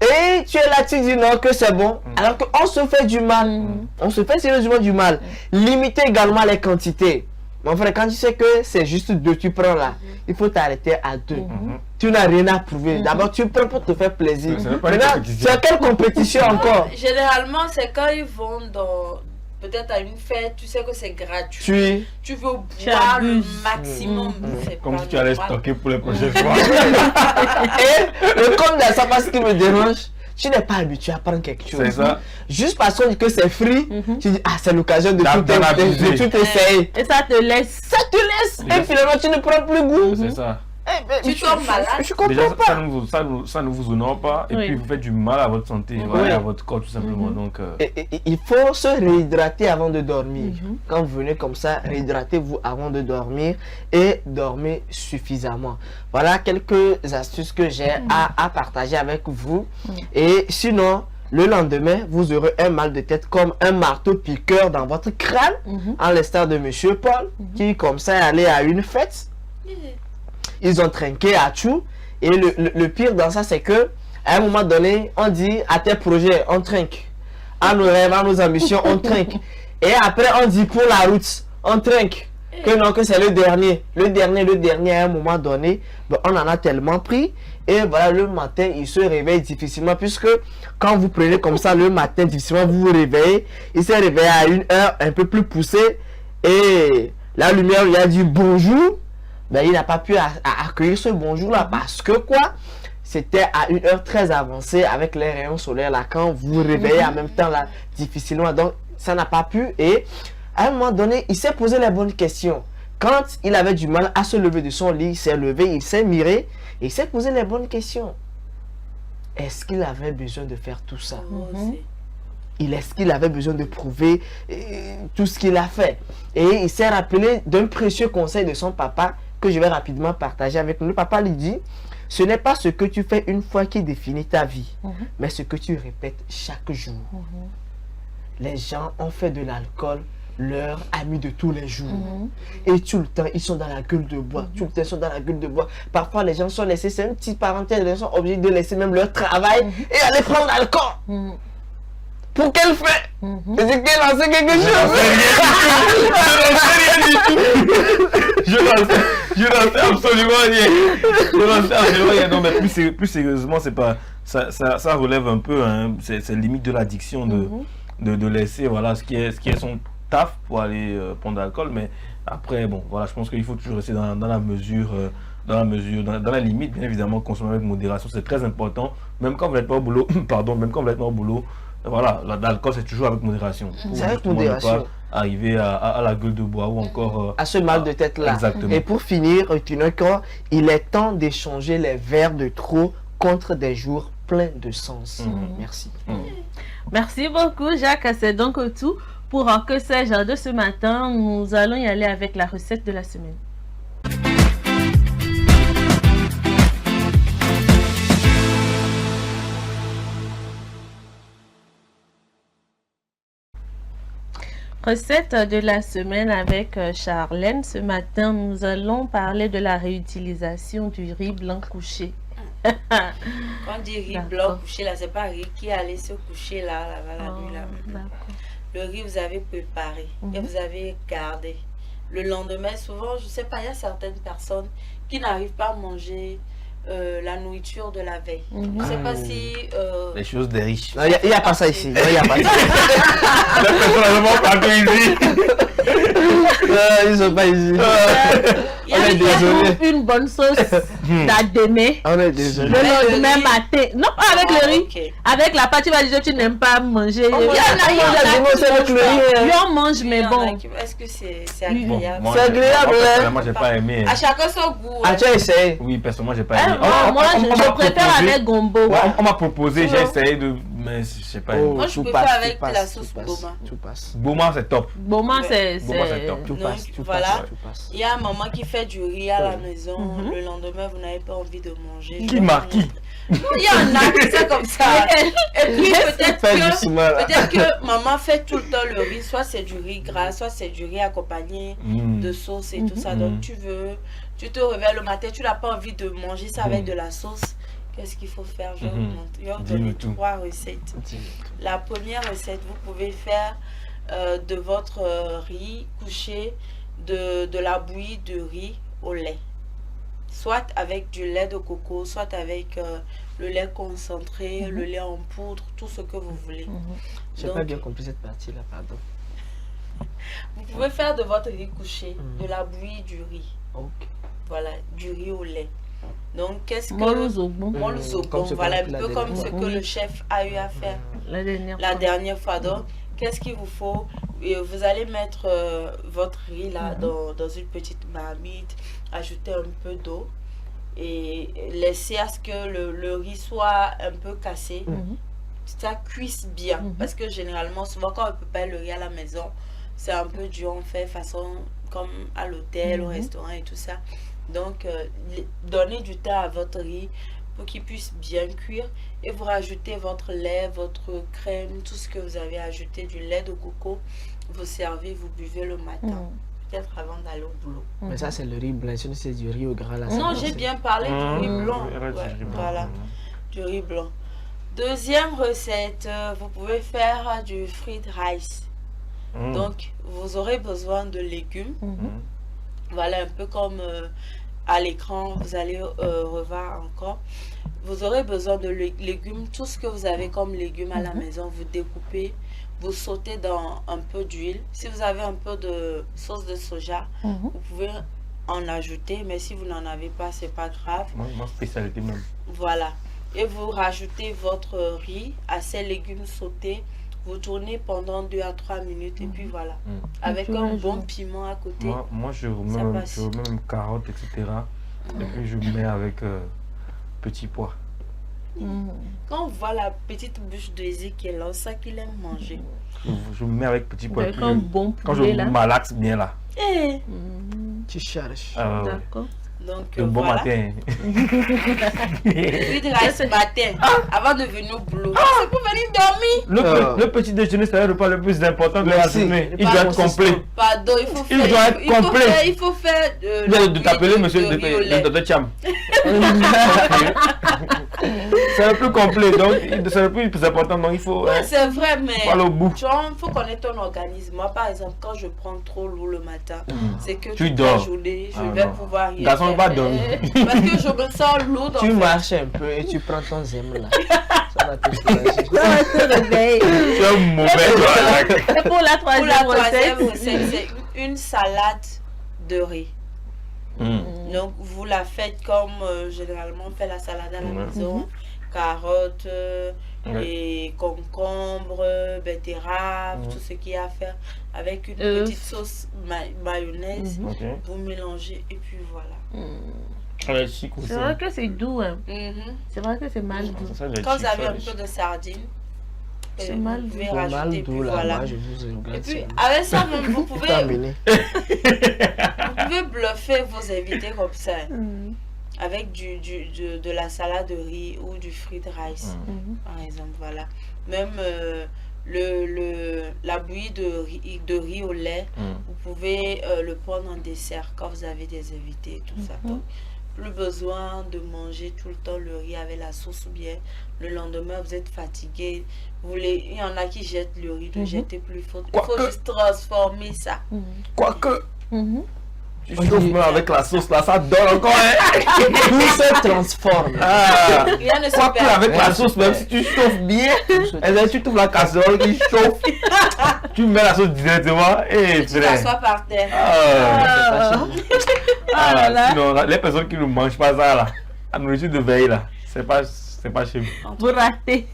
Et tu es là, tu dis non, que c'est bon. Alors qu'on se fait du mal. On se fait sérieusement du mal. Limitez également les quantités. Mon frère, quand tu sais que c'est juste 2, tu prends là. Il faut t'arrêter à 2. Tu n'as rien à prouver. D'abord, tu prends pour te faire plaisir. Maintenant, c'est quelle compétition encore? Généralement, c'est quand ils vont dans... Peut-être à une fête, tu sais que c'est gratuit. Tu veux boire le maximum. Comme si tu allais stocker pour les prochaines fois. Et le compte de ça, parce qu'il me dérange, tu n'es pas habitué à prendre quelque chose. C'est ça. Juste parce qu'on dit que c'est free, tu dis, ah, c'est l'occasion de tout essayer. Et ça te laisse. Ça te laisse. Et finalement, tu ne prends plus goût. C'est ça. Tu tombes malade. Je comprends Déjà, pas. ça ne vous honore pas et Oui. puis vous faites du mal à votre santé, voilà, à votre corps tout simplement. Donc, Il faut se réhydrater avant de dormir. Quand vous venez comme ça, réhydratez-vous avant de dormir et dormez suffisamment. Voilà quelques astuces que j'ai à partager avec vous. Et sinon, le lendemain, vous aurez un mal de tête comme un marteau piqueur dans votre crâne, en l'instar de Monsieur Paul, qui comme ça est allé à une fête. Ils ont trinqué à tout. Et le pire dans ça, c'est que à un moment donné, on dit à tes projets, on trinque. À nos rêves, à nos ambitions, on trinque. Et après, on dit pour la route, on trinque. Que non, que c'est le dernier. Le dernier, à un moment donné, ben, on en a tellement pris. Et voilà, le matin, il se réveille difficilement. Puisque quand vous prenez comme ça le matin, difficilement, vous vous réveillez. Il s'est réveillé à une heure un peu plus poussée. Et la lumière lui a dit bonjour. Ben, il n'a pas pu accueillir ce bonjour-là. Parce que quoi? C'était à une heure très avancée avec les rayons solaires là. Quand vous vous réveillez en même temps là, difficilement. Donc, ça n'a pas pu. Et à un moment donné, il s'est posé les bonnes questions. Quand il avait du mal à se lever de son lit, il s'est levé, il s'est miré et il s'est posé les bonnes questions. Est-ce qu'il avait besoin de faire tout ça? Est-ce qu'il avait besoin de prouver tout ce qu'il a fait? Et il s'est rappelé d'un précieux conseil de son papa que je vais rapidement partager avec nous. Le papa lui dit, ce n'est pas ce que tu fais une fois qui définit ta vie, mais ce que tu répètes chaque jour. Les gens ont fait de l'alcool leur ami de tous les jours. Et tout le temps, ils sont dans la gueule de bois. Tout le temps, ils sont dans la gueule de bois. Parfois, les gens sont laissés, c'est une petite parenthèse, les gens sont obligés de laisser même leur travail et aller prendre l'alcool. Pour quelle fin? C'est qu'elle en sait quelque chose. Je n'en sais absolument rien. Je n'en sais absolument rien. Non, mais plus sérieusement, c'est pas, ça relève un peu, hein, c'est limite de l'addiction de laisser voilà, ce qui est son taf pour aller prendre de l'alcool. Mais après, bon, voilà, je pense qu'il faut toujours rester dans la mesure, dans la limite, bien évidemment, consommer avec modération, c'est très important. Même quand vous n'êtes pas au boulot, même quand vous n'êtes pas au boulot, voilà, l'alcool c'est toujours avec modération. C'est avec modération. Ne pas arriver à la gueule de bois ou encore à ce mal de tête là. Exactement. Et pour finir, il est temps d'échanger les verres de trop contre des jours pleins de sens. Merci. Merci beaucoup Jacques, c'est donc tout pour Que sais-je de ce matin. Nous allons y aller avec la recette de la semaine. Recette de la semaine avec Charlène. Ce matin, nous allons parler de la réutilisation du riz blanc couché. Quand on dit riz blanc couché, là, c'est pas riz qui est allé se coucher là, la nuit là. Le riz, vous avez préparé et vous avez gardé. Le lendemain, souvent, je sais pas, il y a certaines personnes qui n'arrivent pas à manger la nourriture de la veille. Je ne sais pas si... Les choses des riches. Il n'y a pas ça ici. Il n'y a pas ça. Ils sont pas ici. Il y a une bonne sauce d'adémé. On est désolé. Le lendemain matin. Non, pas avec le riz. Okay. Avec la pâte, tu vas dire que tu n'aimes pas manger. On mange, mais bon. Est-ce que c'est agréable? C'est agréable. Moi, j'ai pas aimé. À chacun son goût. Ah, tu as essayé? Oui, personnellement, j'ai pas aimé. Moi, je préfère avec gombo. On m'a proposé, j'ai essayé de... Mais je sais pas. Moi, je préfère avec la sauce boma. Boma, c'est top. Boma, c'est top. Voilà. Il y a un maman qui fait du riz à la maison. Le lendemain, vous n'avez pas envie de manger. Qui marque qui? Il y en a qui c'est comme ça. Et puis peut-être que maman fait tout le temps le riz. Soit c'est du riz gras, soit c'est du riz accompagné de sauce et tout ça. Donc tu te réveilles le matin, tu n'as pas envie de manger ça avec de la sauce. Qu'est-ce qu'il faut faire? Je vais vous donner 3 recettes. La première recette, vous pouvez faire de votre riz couché de la bouillie de riz au lait. Soit avec du lait de coco, soit avec le lait concentré, le lait en poudre, tout ce que vous voulez. Je n'ai pas bien compris cette partie-là, pardon. Vous pouvez faire de votre riz couché, de la bouillie du riz. Voilà, du riz au lait. Donc, qu'est-ce que... Molzobon, voilà, un peu comme ce que le chef a eu à faire la dernière fois. Donc, qu'est-ce qu'il vous faut? Vous allez mettre votre riz là dans une petite marmite, ajouter un peu d'eau et laisser à ce que le riz soit un peu cassé. Ça cuise bien. Parce que généralement, souvent quand on prépare le riz à la maison, c'est un peu dur, on fait façon comme à l'hôtel, au restaurant et tout ça. Donc, donnez du temps à votre riz pour qu'il puisse bien cuire et vous rajoutez votre lait, votre crème, tout ce que vous avez ajouté, du lait de coco, vous servez, vous buvez le matin, peut-être avant d'aller au boulot. Mais ça, c'est le riz blanc, sinon c'est du riz au gras là. Non, j'ai bien parlé du riz blanc. Voilà, du riz blanc. Deuxième recette, vous pouvez faire du fried rice. Donc, vous aurez besoin de légumes. Voilà, un peu comme à l'écran, vous allez revoir encore. Vous aurez besoin de légumes, tout ce que vous avez comme légumes à la maison, vous découpez, vous sautez dans un peu d'huile. Si vous avez un peu de sauce de soja, vous pouvez en ajouter, mais si vous n'en avez pas, c'est pas grave. Moi, spécialité même. Voilà. Et vous rajoutez votre riz à ces légumes sautés. Vous tournez pendant 2 à 3 minutes et puis voilà. Avec un bon piment à côté. Moi je remets même carottes, etc. Et puis je mets avec petits pois. Quand on voit la petite bouche d'Ézéchiel, on sait qu'il aime manger. Je mets avec petits pois. Avec un bon poulet, quand je malaxe bien là. Tu cherches. D'accord. Donc, un bon matin. Fried rice matin, avant de venir au boulot. C'est pour venir dormir. Le petit déjeuner, c'est le repas le plus important de la journée. Il doit être complet. Pardon, il faut faire. Il doit être complet. Il faut faire. De t'appeler monsieur le docteur Cham. C'est le plus complet, donc c'est le plus important. Donc il faut. C'est vrai, mais. Aller au bout. Tu vois, il faut connaître ton organisme. Moi, par exemple, quand je prends trop l'eau le matin, c'est que tu toute dors. la journée, je vais pouvoir rien Garçon, faire. va dormir. Parce que je me sens lourde. Tu marches un peu et tu prends ton zème là. Ça va te soulager. Ça va te réveiller. Tu es un mauvais. Pour la troisième recette, c'est une salade de riz. Donc vous la faites comme généralement on fait la salade à la maison. Carottes, et concombres, betteraves, tout ce qu'il y a à faire avec une petite sauce mayonnaise. Vous mélangez et puis voilà. C'est vrai que c'est doux. Hein. C'est vrai que c'est mal doux. Quand vous avez un peu de sardines, c'est mal doux. Rajouter, puis voilà. Moi, et puis avec ça même, vous pouvez bluffer vos invités comme ça. Avec de la salade de riz ou du fried rice, par exemple, voilà. Même la bouillie de riz au lait, vous pouvez le prendre en dessert quand vous avez des invités, tout ça. Donc, plus besoin de manger tout le temps le riz avec la sauce ou bien le lendemain vous êtes fatigué. Il y en a qui jettent le riz, de jeter plus fort. Il faut juste transformer ça. Quoique. Tu chauffes même avec la sauce là, ça donne encore. Tout se transforme. Rien ne se perd. Quoique avec la sauce, même si tu chauffes bien, tu trouves la casserole qui chauffe, tu mets la sauce directement et tu t'assois par terre. Sinon, les personnes qui ne mangent pas ça là, la nourriture de veille là, c'est pas chez vous. Vous ratez.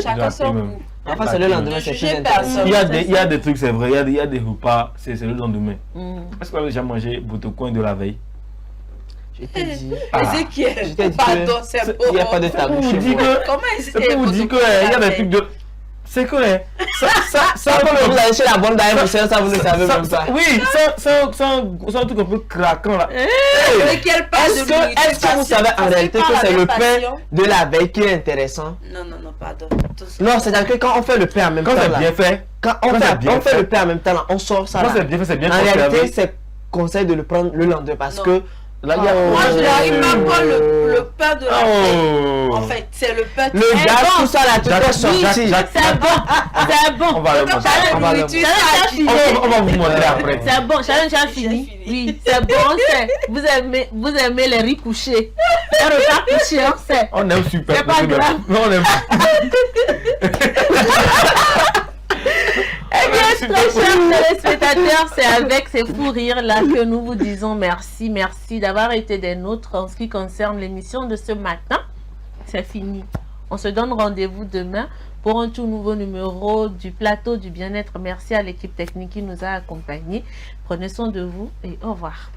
Chacun son goût. Enfin, c'est le lendemain, c'est plus intéressant. Il y a des trucs, c'est vrai, il y a des repas, c'est le lendemain. Est-ce que vous avez déjà mangé Boutoucoin de la veille? Je t'ai dit. Ézéchiel, pardon, c'est beau. Il n'y a pas de tabou chez moi. Comment c'est pour vous dire qu'il y a des trucs de... C'est que ça quand vous allez chez la bonne dame, ça vous ne savez même pas. Oui, c'est un truc un peu craquant là. Est-ce que vous savez en réalité que c'est le pain de la veille qui est intéressant? Non, pardon. Non, c'est-à-dire que quand on fait le pain en même temps, quand c'est bien fait, quand on fait le pain en même temps, on sort ça. Quand c'est bien fait, c'est bien en réalité, c'est conseil de le prendre le lendemain parce que là, il y a moi, je n'arrive même pas le pain de la veille. En fait, c'est le pain. Le gaz, tout ça là, tout est sorti. C'est bon. On va le manger. On va vous montrer après. C'est bon, challenge a fini. Oui, c'est bon, vous aimez les riz couchés. Les repas couchés, on sait. On aime super. C'est pas grave. On aime. Eh bien, très chers téléspectateurs, c'est avec ces fous rires là que nous vous disons merci. Merci d'avoir été des nôtres en ce qui concerne l'émission de ce matin. C'est fini. On se donne rendez-vous demain pour un tout nouveau numéro du plateau du bien-être. Merci à l'équipe technique qui nous a accompagnés. Prenez soin de vous et au revoir.